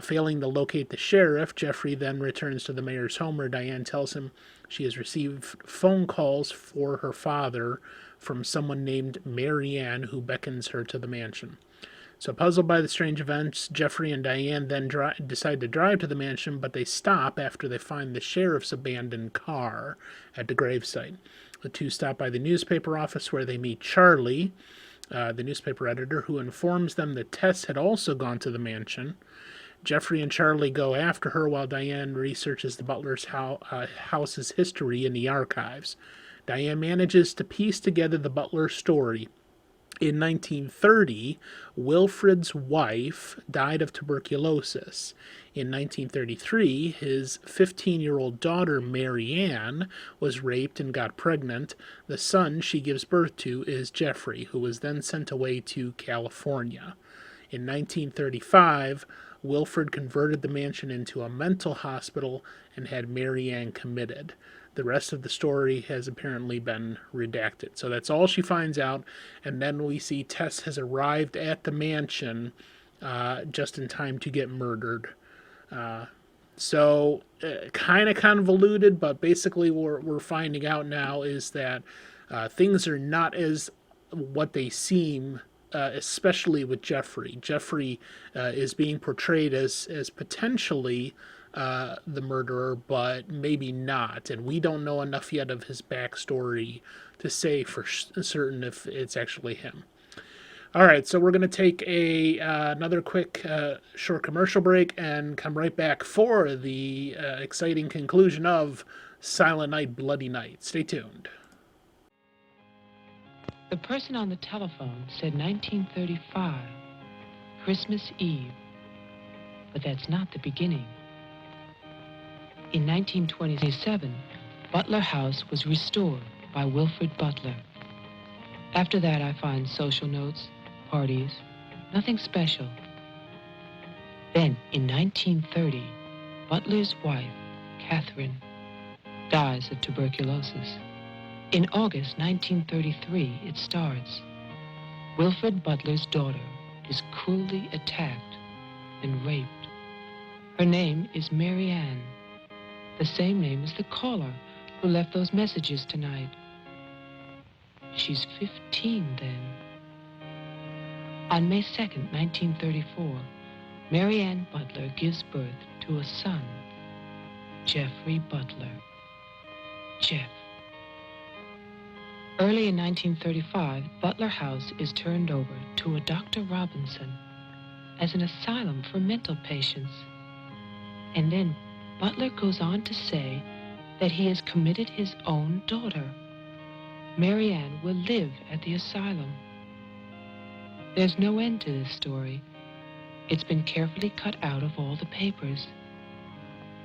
Failing to locate the sheriff, Jeffrey then returns to the mayor's home, where Diane tells him she has received phone calls for her father from someone named Mary Ann, who beckons her to the mansion. So puzzled by the strange events, Jeffrey and Diane then decide to drive to the mansion, but they stop after they find the sheriff's abandoned car at the gravesite. The two stop by the newspaper office, where they meet Charlie, the newspaper editor, who informs them that Tess had also gone to the mansion. Jeffrey and Charlie go after her while Diane researches the butler's house's history in the archives. Diane manages to piece together the butler story. In 1930, Wilfred's wife died of tuberculosis. In 1933, his 15-year-old daughter, Mary Ann, was raped and got pregnant. The son she gives birth to is Jeffrey, who was then sent away to California. In 1935, Wilfred converted the mansion into a mental hospital and had Mary Ann committed. The rest of the story has apparently been redacted. So that's all she finds out, and then we see Tess has arrived at the mansion just in time to get murdered. So kind of convoluted, but basically what we're finding out now is that things are not as what they seem, especially with Jeffrey. Jeffrey is being portrayed as potentially the murderer, but maybe not, and we don't know enough yet of his backstory to say for certain if it's actually him. All right, so we're going to take another quick short commercial break and come right back for the exciting conclusion of Silent Night, Bloody Night. Stay tuned. The person on the telephone said 1935, Christmas Eve, but that's not the beginning. In 1927, Butler House was restored by Wilfred Butler. After that, I find social notes, parties, nothing special. Then, in 1930, Butler's wife, Catherine, dies of tuberculosis. In August 1933, it starts. Wilfred Butler's daughter is cruelly attacked and raped. Her name is Mary Ann, the same name as the caller who left those messages tonight. She's 15 then. On May 2nd, 1934, Mary Ann Butler gives birth to a son, Jeffrey Butler. Jeff. Early in 1935, Butler House is turned over to a Dr. Robinson as an asylum for mental patients. And then Butler goes on to say that he has committed his own daughter. Mary Ann will live at the asylum. There's no end to this story. It's been carefully cut out of all the papers.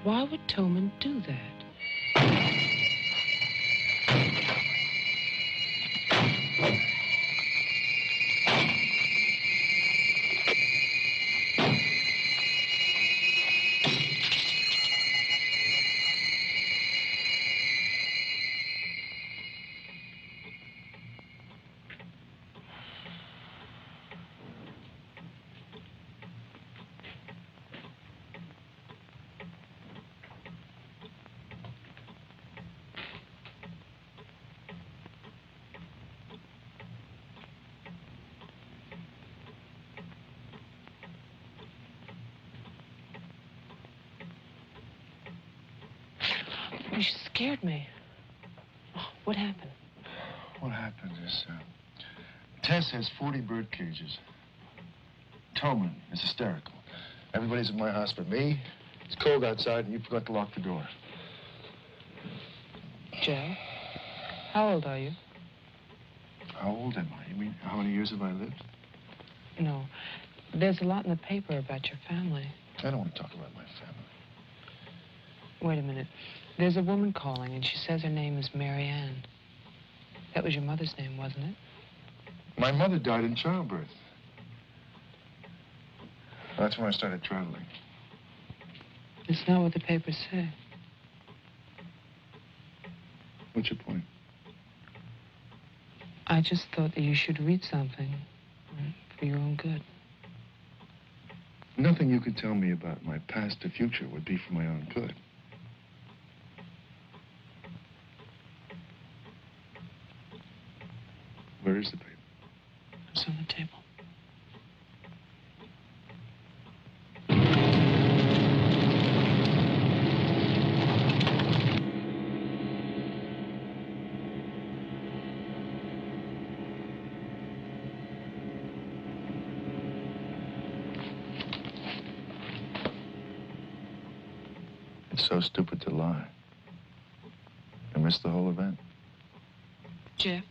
Why would Toman do that? You scared me. Oh, what happened? What happened is, Tess has 40 bird cages. Toman is hysterical. Everybody's in my house but me. It's cold outside, and you forgot to lock the door. Joe, how old are you? How old am I? You mean, how many years have I lived? No. There's a lot in the paper about your family. I don't want to talk about my family. Wait a minute. There's a woman calling, and she says her name is Mary Ann. That was your mother's name, wasn't it? My mother died in childbirth. That's when I started traveling. It's not what the papers say. What's your point? I just thought that you should read something for your own good. Nothing you could tell me about my past or future would be for my own good. Where is the paper? It's on the table. It's so stupid to lie. I missed the whole event. Jeff,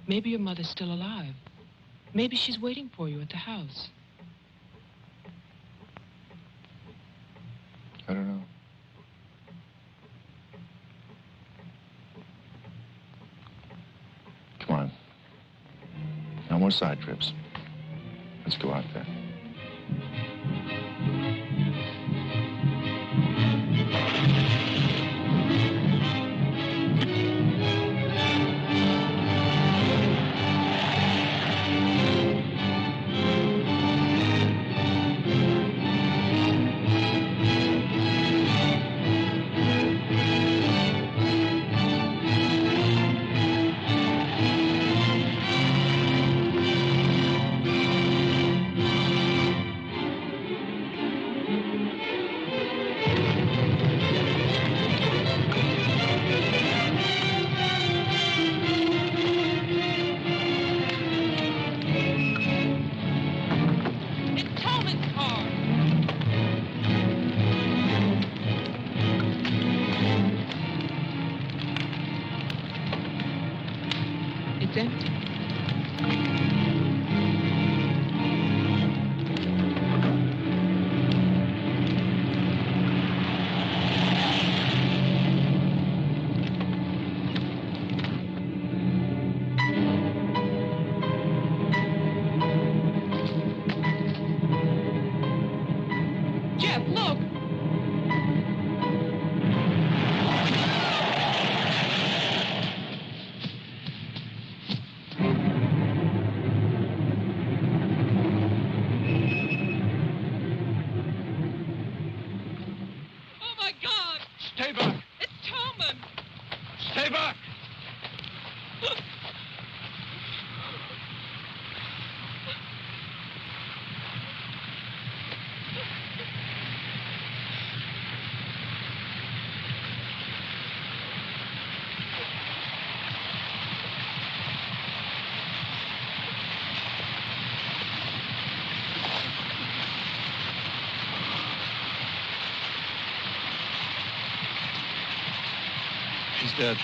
maybe your mother's still alive. Maybe she's waiting for you at the house. I don't know. Come on. No more side trips. Let's go out there. It's empty. Jeff, look! dead.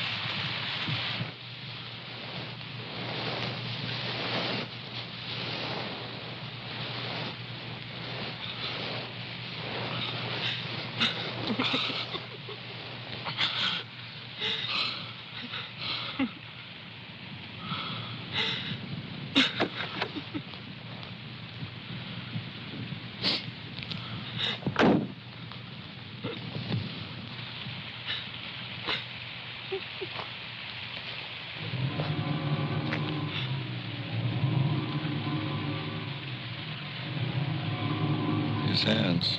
His hands.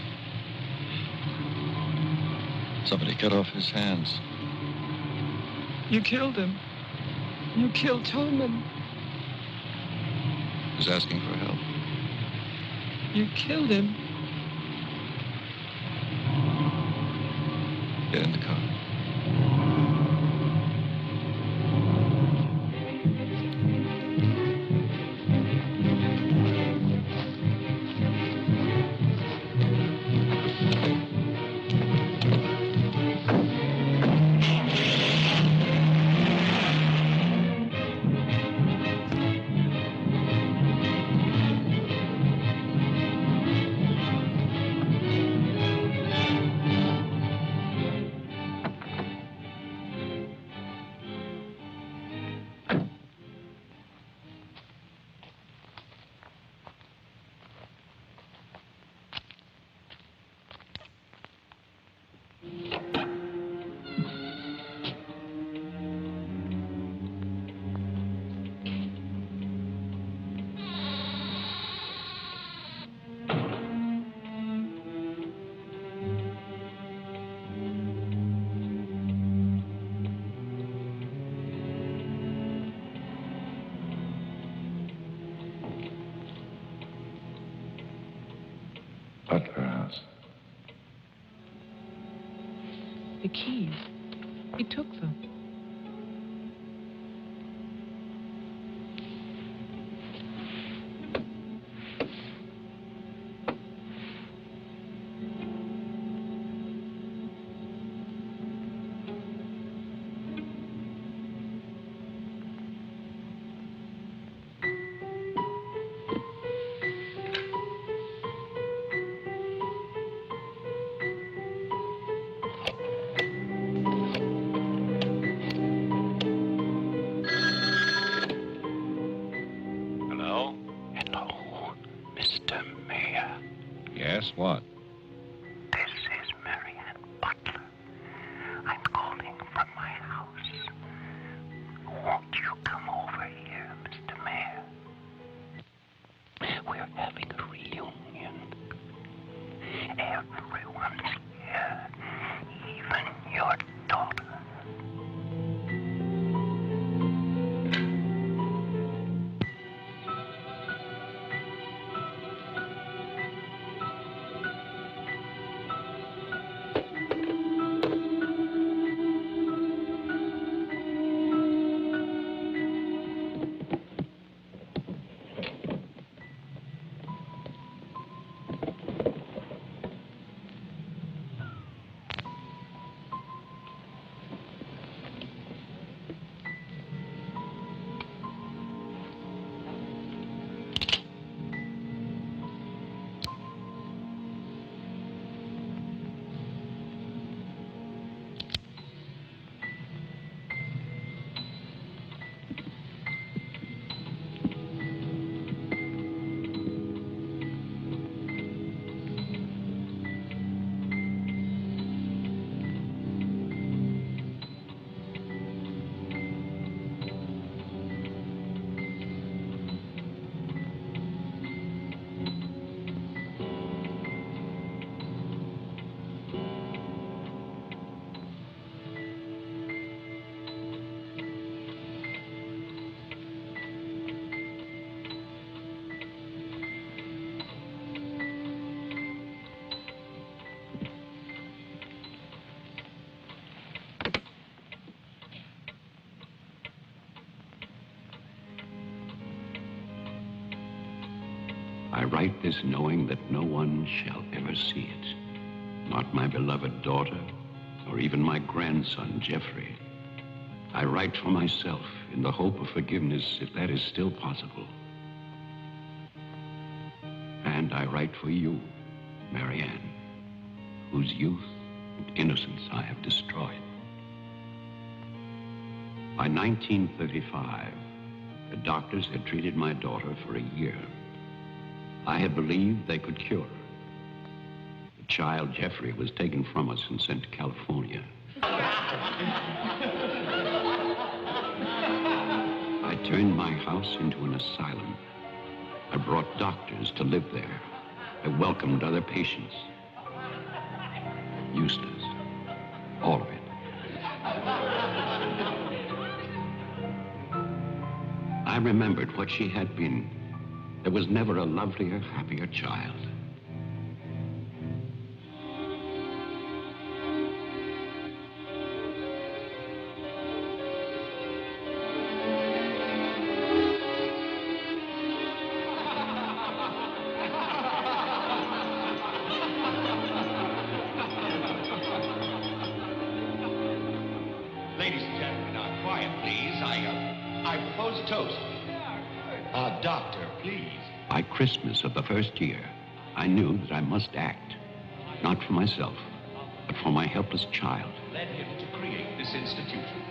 Somebody cut off his hands. You killed him. You killed Tolman. He's asking for help. You killed him. Get in the car. Butler House. The keys. He took them. Yes, what? This is Marianne Butler. I'm calling from my house. Won't you come over here, Mr. Mayor? We're having a reunion. Everyone's here, even your daughter. I write this knowing that no one shall ever see it. Not my beloved daughter, or even my grandson, Jeffrey. I write for myself in the hope of forgiveness, if that is still possible. And I write for you, Marianne, whose youth and innocence I have destroyed. By 1935, the doctors had treated my daughter for a year. I had believed they could cure her. The child, Jeffrey, was taken from us and sent to California. I turned my house into an asylum. I brought doctors to live there. I welcomed other patients. Eustace, all of it. I remembered what she had been. There was never a lovelier, happier child. Ladies and gentlemen, now quiet, please. I propose a toast. Doctor, please. By Christmas of the first year, I knew that I must act, not for myself, but for my helpless child. Led him to create this institution.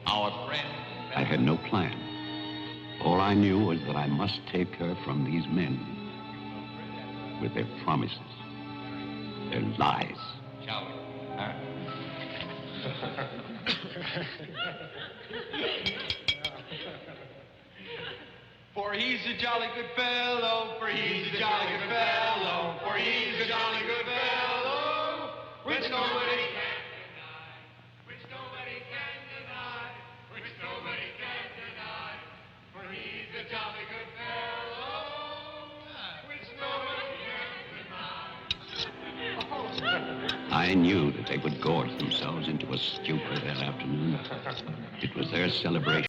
Our friend. I had no plan. All I knew was that I must take her from these men with their promises, their lies. Shall we? Huh? For he's a jolly good fellow, for he's a jolly good fellow, for he's a jolly good fellow, which nobody can deny, which nobody can deny, which nobody can deny, for he's a jolly good fellow, which nobody can deny. I knew that they would gorge themselves into a stupor that afternoon. It was their celebration.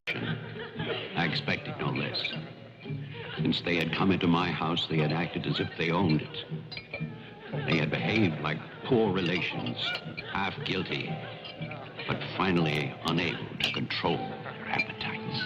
I expected no less. Since they had come into my house, they had acted as if they owned it. They had behaved like poor relations, half guilty, but finally unable to control their appetites.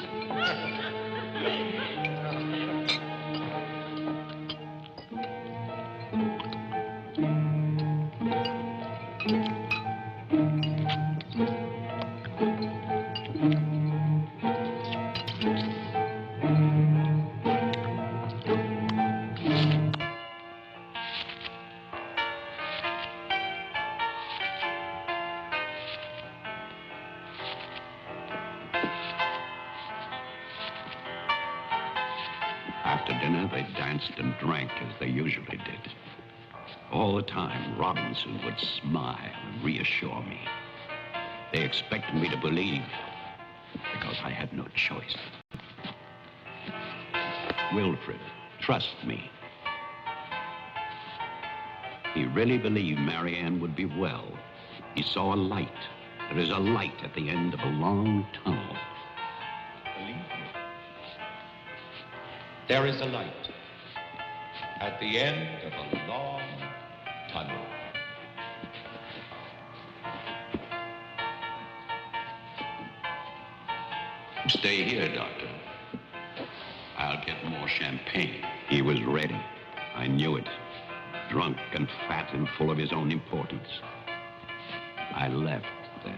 After dinner, they danced and drank as they usually did. All the time, Robinson would smile and reassure me. They expected me to believe, because I had no choice. Wilfred, trust me. He really believed Marianne would be well. He saw a light. There is a light at the end of a long tunnel. Believe me. There is a light at the end of a long tunnel. Stay here, Doctor. I'll get more champagne. He was ready. I knew it. Drunk and fat and full of his own importance. I left then.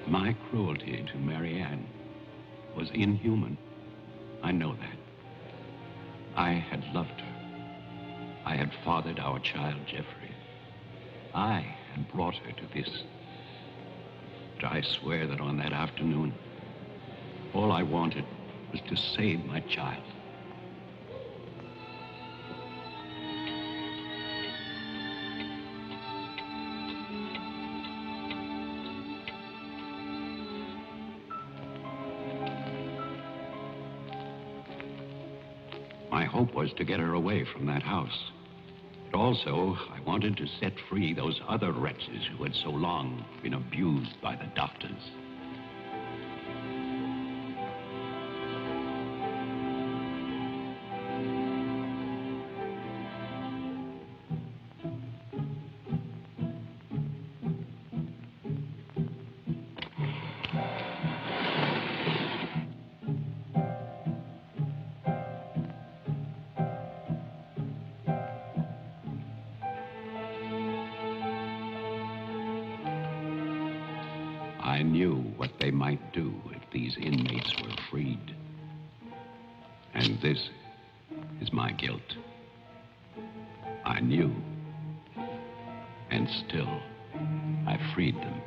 My cruelty to Marianne was inhuman. I know that. I had loved her. I had fathered our child, Jeffrey. I had brought her to this. But I swear that on that afternoon, all I wanted was to save my child. My hope was to get her away from that house. But also, I wanted to set free those other wretches who had so long been abused by the doctors. I knew what they might do if these inmates were freed. And this is my guilt. I knew. And still, I freed them.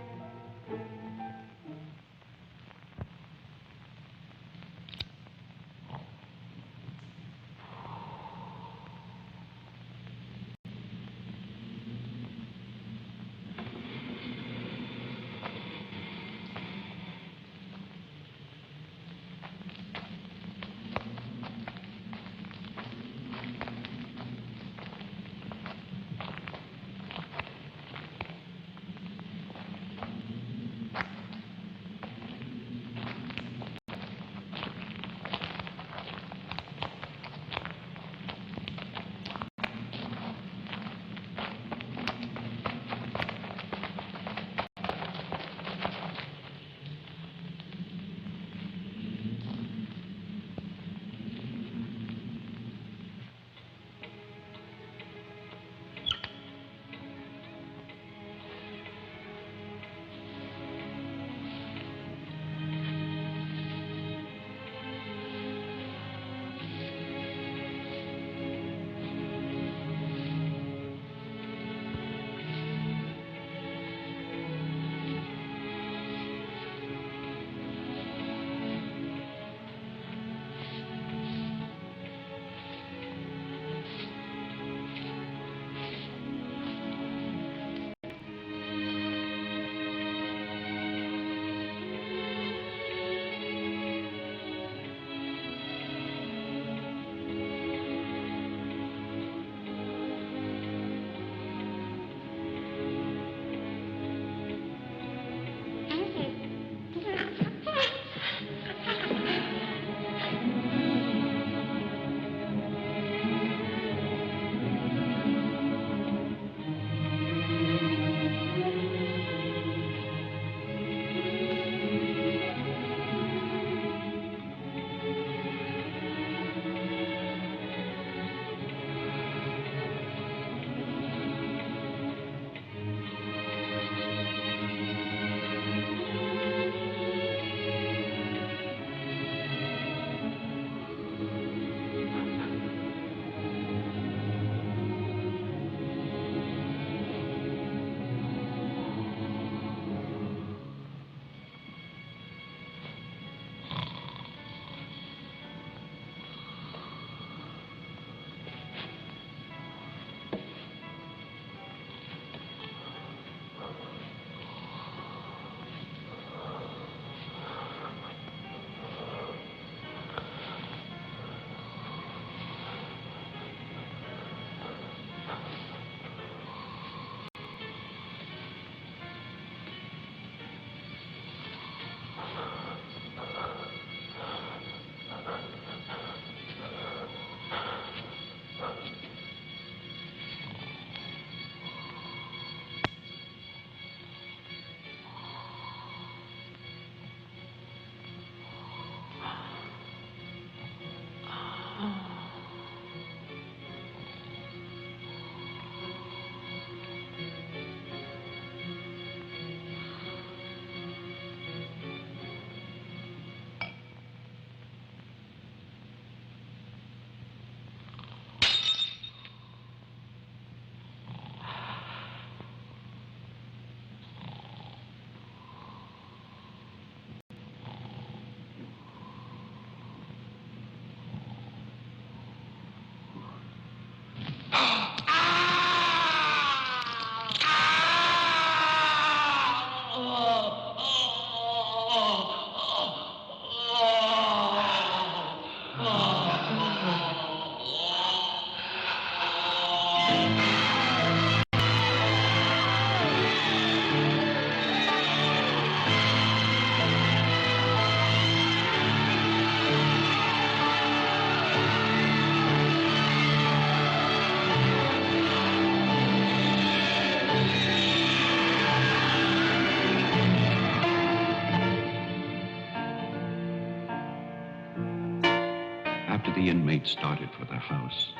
inmates started for the house.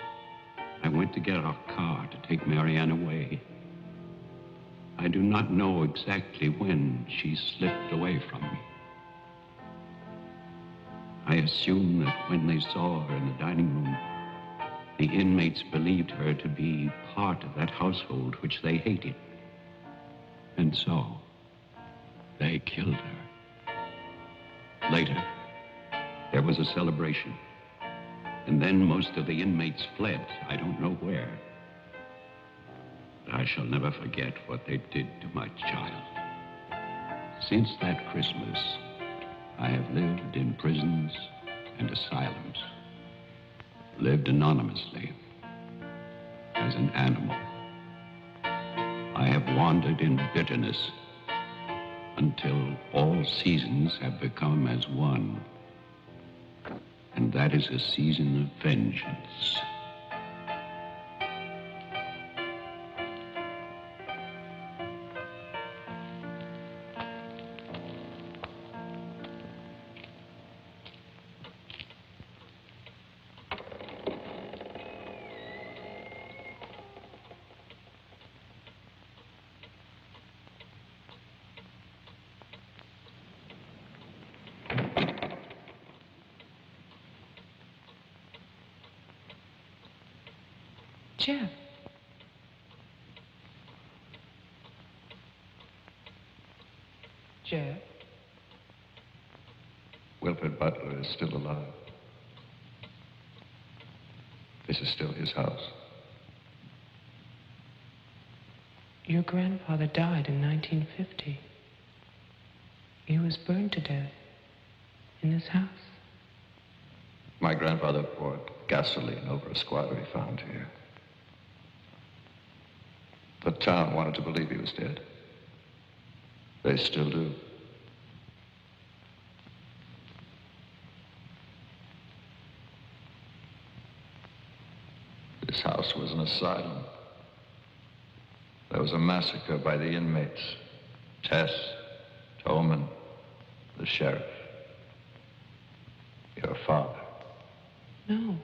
I went to get our car to take Marianne away. I do not know exactly when she slipped away from me. I assume that when they saw her in the dining room, the inmates believed her to be part of that household which they hated. And so, they killed her. Later, there was a celebration. And then most of the inmates fled. I don't know where. But I shall never forget what they did to my child. Since that Christmas, I have lived in prisons and asylums. Lived anonymously, as an animal. I have wandered in bitterness until all seasons have become as one. And that is a season of vengeance. Jeff. Jeff. Wilfred Butler is still alive. This is still his house. Your grandfather died in 1950. He was burned to death in this house. My grandfather poured gasoline over a squatter he found here. The town wanted to believe he was dead. They still do. This house was an asylum. There was a massacre by the inmates. Tess, Tolman, the sheriff. Your father. No.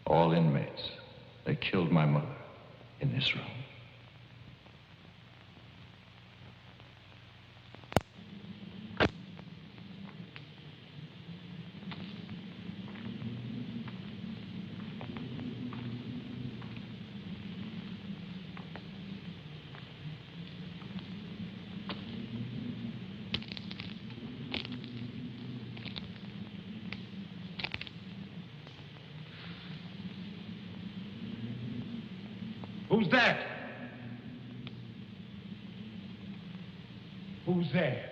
All inmates. They killed my mother in this room. Who's that? Who's there?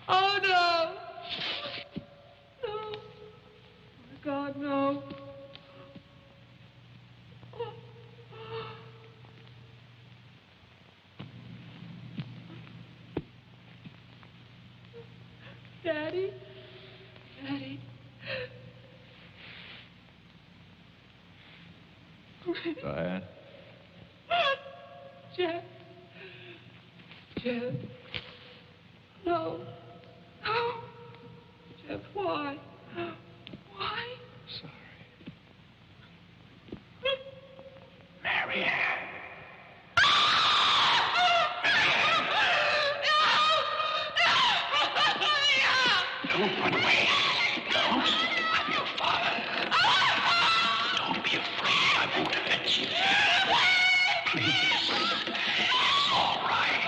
Oh, no. No. Oh, God, no. Daddy? Daddy? Diane? Jeff? Jeff? No. No. Jeff, why? Why? Sorry. Marianne. Don't run away. Don't. I'm your father. Don't be afraid. I won't hurt you. Please. It's all right.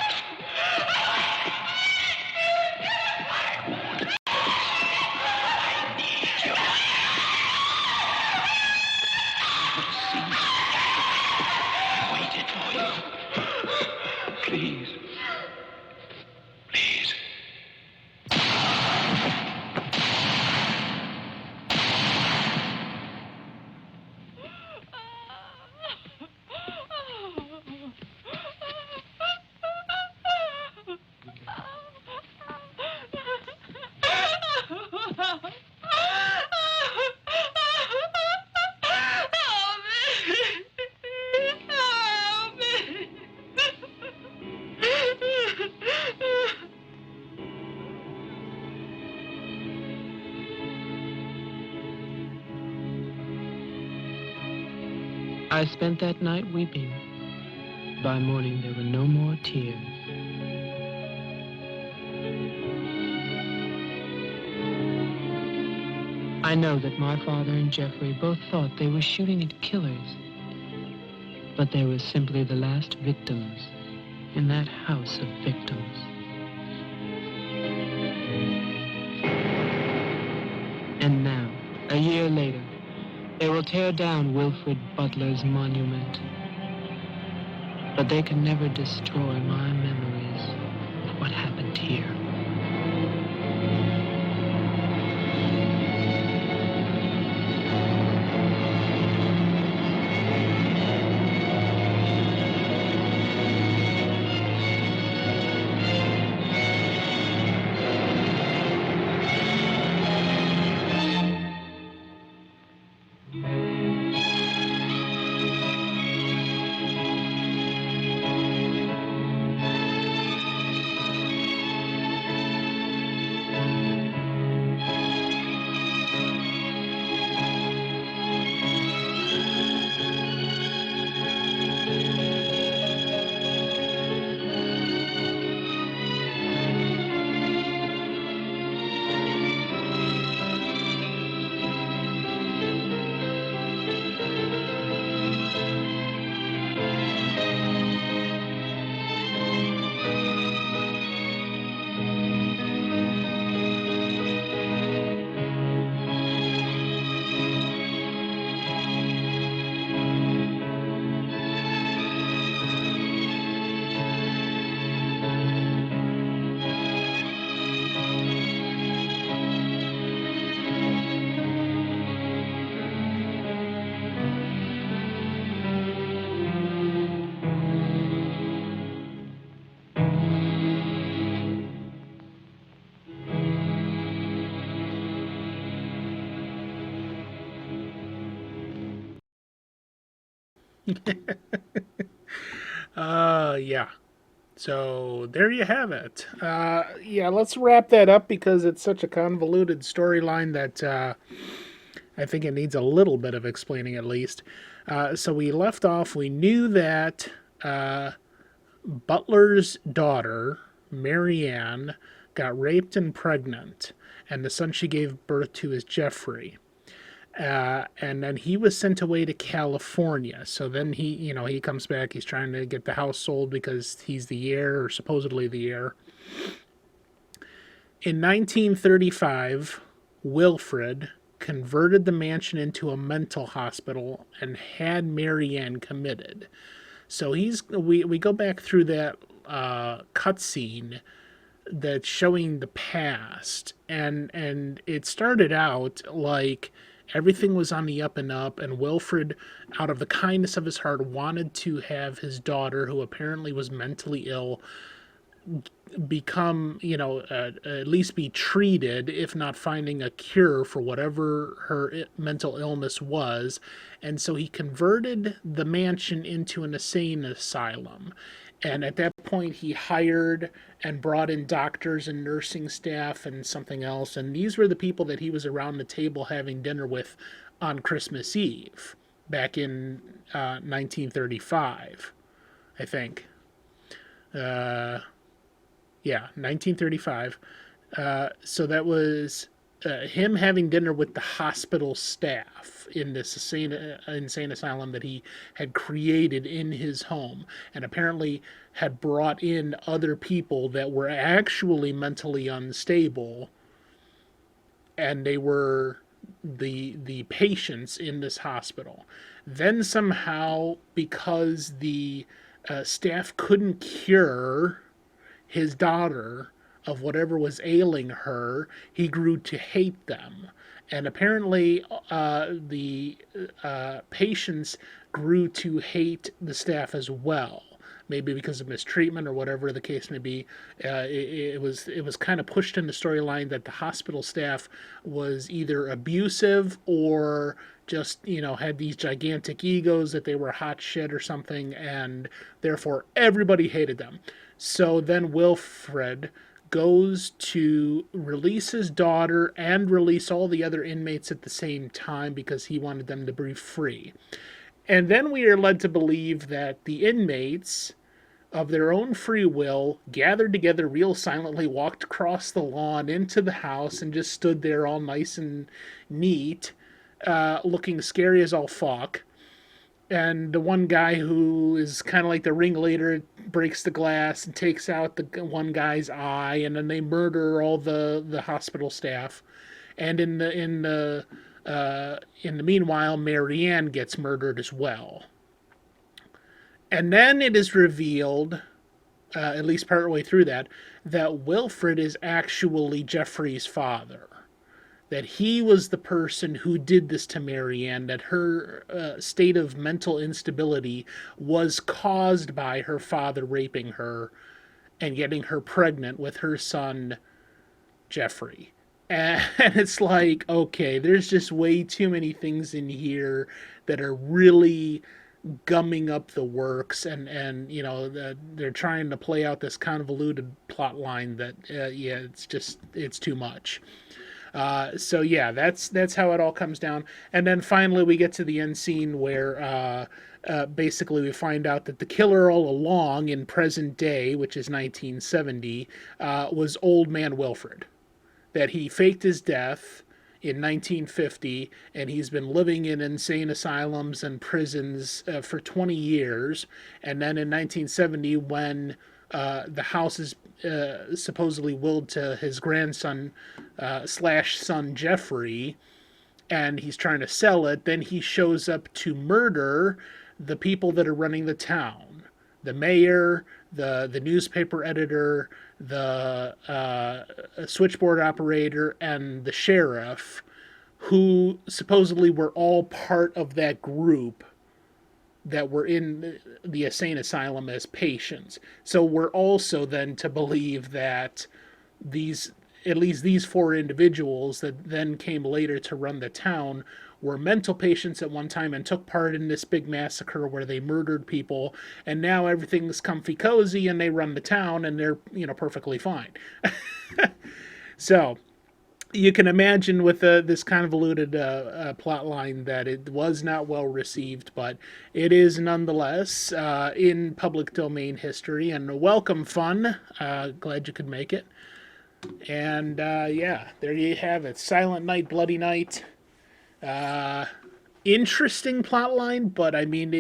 I spent that night weeping. By morning, there were no more tears. I know that my father and Jeffrey both thought they were shooting at killers, but they were simply the last victims in that house of victims. And now, a year later, they will tear down Wilfred Butler's monument. But they can never destroy my memories of what happened here. Yeah. So there you have it. Yeah, let's wrap that up because it's such a convoluted storyline that I think it needs a little bit of explaining at least. So we left off, we knew that Butler's daughter, Marianne, got raped and pregnant, and the son she gave birth to is Jeffrey. And then he was sent away to California. So then he comes back. He's trying to get the house sold because he's the heir, or supposedly the heir. In 1935, Wilfred converted the mansion into a mental hospital and had Marianne committed. So we go back through that cutscene that's showing the past, and it started out like everything was on the up and up, and Wilfred, out of the kindness of his heart, wanted to have his daughter, who apparently was mentally ill, become, at least be treated, if not finding a cure for whatever her mental illness was. And so he converted the mansion into an insane asylum. And at that point, he hired and brought in doctors and nursing staff and something else. And these were the people that he was around the table having dinner with on Christmas Eve back in 1935, I think. Yeah, 1935. So that was him having dinner with the hospital staff in this insane asylum that he had created in his home, and apparently had brought in other people that were actually mentally unstable, and they were the patients in this hospital. Then somehow, because the staff couldn't cure his daughter of whatever was ailing her, he grew to hate them. And apparently the patients grew to hate the staff as well. Maybe because of mistreatment or whatever the case may be. It was kind of pushed in the storyline that the hospital staff was either abusive or just, had these gigantic egos, that they were hot shit or something, and therefore everybody hated them. So then Wilfred goes to release his daughter and release all the other inmates at the same time because he wanted them to be free. And then we are led to believe that the inmates, of their own free will, gathered together real silently, walked across the lawn into the house, and just stood there all nice and neat, looking scary as all fuck. And the one guy who is kind of like the ringleader breaks the glass and takes out the one guy's eye, and then they murder all the hospital staff. And in the meanwhile, Marianne gets murdered as well. And then it is revealed, at least partway through that Wilfred is actually Jeffrey's father. That he was the person who did this to Marianne, that her state of mental instability was caused by her father raping her and getting her pregnant with her son, Jeffrey. And it's like, okay, there's just way too many things in here that are really gumming up the works, and they're trying to play out this convoluted plot line that, it's too much. So yeah, that's how it all comes down. And then finally we get to the end scene where basically we find out that the killer all along in present day, which is 1970, was old man Wilfred. That he faked his death in 1950, and he's been living in insane asylums and prisons for 20 years. And then in 1970, when the house is supposedly willed to his grandson slash son Jeffrey, and he's trying to sell it, then he shows up to murder the people that are running the town. The mayor, the newspaper editor, the switchboard operator, and the sheriff, who supposedly were all part of that group that were in the insane asylum as patients. So we're also then to believe that at least these four individuals that then came later to run the town were mental patients at one time and took part in this big massacre where they murdered people, and now everything's comfy cozy and they run the town and they're, perfectly fine. So you can imagine with this convoluted plot line that it was not well received, but it is nonetheless in public domain history, and welcome fun. Glad you could make it. And there you have it. Silent Night, Bloody Night. Interesting plot line, but I mean,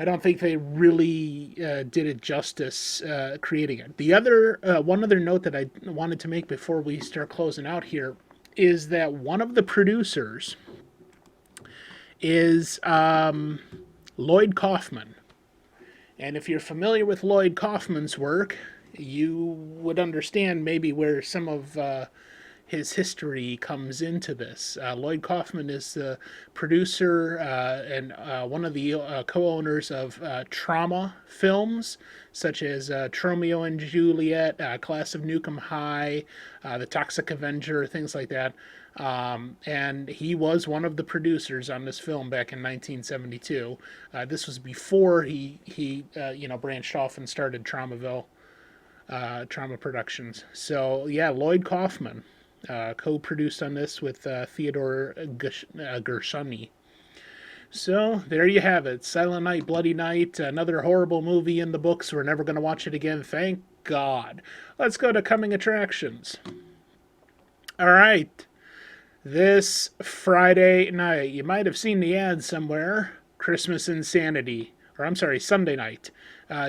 I don't think they really did it justice creating it. The other one other note that I wanted to make before we start closing out here is that one of the producers is Lloyd Kaufman. And if you're familiar with Lloyd Kaufman's work, you would understand maybe where some of his history comes into this. Lloyd Kaufman is the producer and one of the co-owners of trauma films, such as Tromeo and Juliet, Class of Nukem High, The Toxic Avenger, things like that. And he was one of the producers on this film back in 1972. This was before he branched off and started Trauma Productions. So yeah, Lloyd Kaufman co-produced on this with Theodore Gershuni. So there you have it. Silent Night, Bloody Night, another horrible movie in the books. We're never going to watch it again, thank God. Let's go to coming attractions. All right. This Friday night, you might have seen the ad somewhere, Christmas Insanity. Or I'm sorry, Sunday night.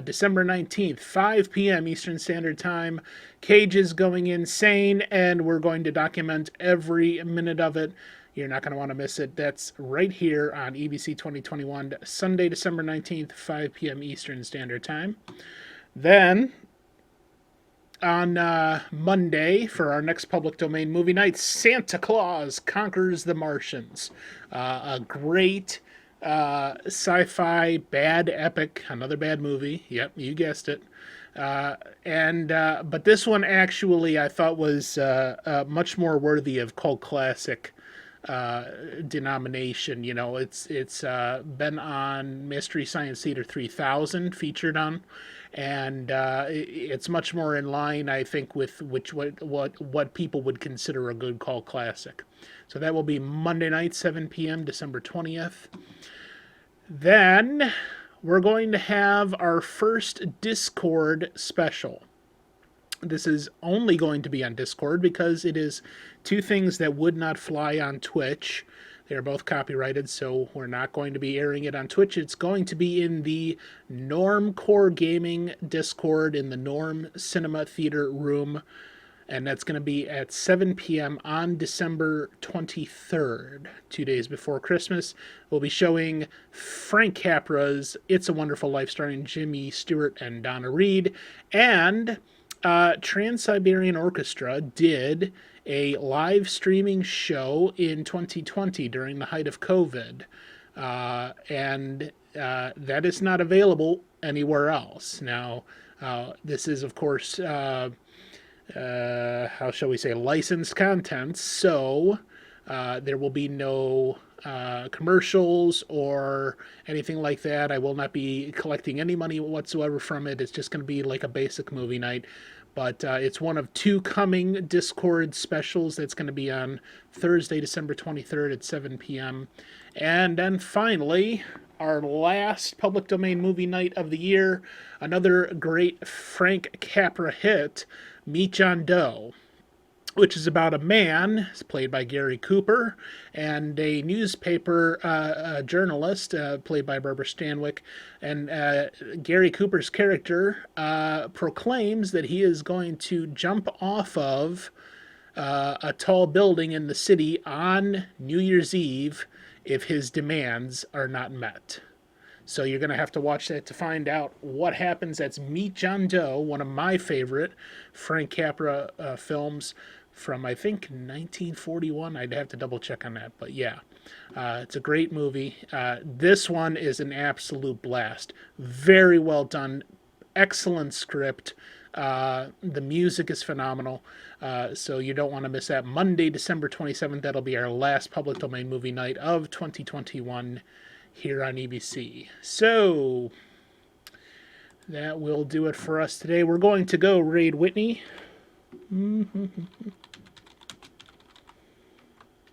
December 19th, 5 p.m. Eastern Standard Time. Cage is going insane, and we're going to document every minute of it. You're not going to want to miss it. That's right here on EBC 2021, Sunday, December 19th, 5 p.m. Eastern Standard Time. Then, on Monday, for our next public domain movie night, Santa Claus Conquers the Martians. A great sci-fi bad epic, another bad movie. Yep, you guessed it. But this one actually I thought was much more worthy of cult classic denomination. It's been on Mystery Science Theater 3000, featured on, and it's much more in line, I think, with what people would consider a good cult classic. So that will be Monday night, 7 p.m., December 20th. Then we're going to have our first Discord special. This is only going to be on Discord because it is two things that would not fly on Twitch. They're both copyrighted, so we're not going to be airing it on Twitch. It's going to be in the Normcore Gaming Discord in the Norm Cinema Theater room, and that's going to be at 7 p.m. on December 23rd, 2 days before Christmas. We'll be showing Frank Capra's It's a Wonderful Life starring Jimmy Stewart and Donna Reed, and Trans-Siberian Orchestra did a live streaming show in 2020 during the height of COVID, and that is not available anywhere else. Now, this is, of course, how shall we say, licensed content, so there will be no commercials or anything like that. I will not be collecting any money whatsoever from it. It's just going to be like a basic movie night. But it's one of two coming Discord specials that's going to be on Thursday, December 23rd at 7 p.m. And then finally, our last public domain movie night of the year, another great Frank Capra hit, Meet John Doe, which is about a man, played by Gary Cooper, and a newspaper journalist, played by Barbara Stanwyck. And Gary Cooper's character proclaims that he is going to jump off of a tall building in the city on New Year's Eve if his demands are not met. So you're going to have to watch that to find out what happens. That's Meet John Doe, one of my favorite Frank Capra films from, I think, 1941. I'd have to double check on that, but yeah, it's a great movie. This one is an absolute blast. Very well done. Excellent script. The music is phenomenal. So you don't want to miss that. Monday, December 27th, that'll be our last public domain movie night of 2021 here on EBC. So that will do it for us today. We're going to go raid Whitney.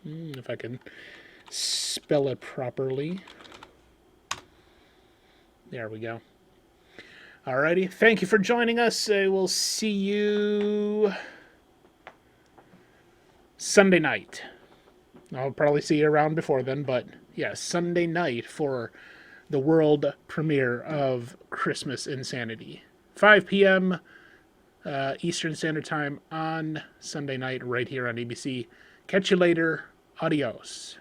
If I can spell it properly. There we go. Alrighty. Thank you for joining us. I will see you Sunday night. I'll probably see you around before then, but yeah, Sunday night for the world premiere of Christmas Insanity. 5 p.m. Eastern Standard Time on Sunday night right here on ABC. Catch you later. Adios.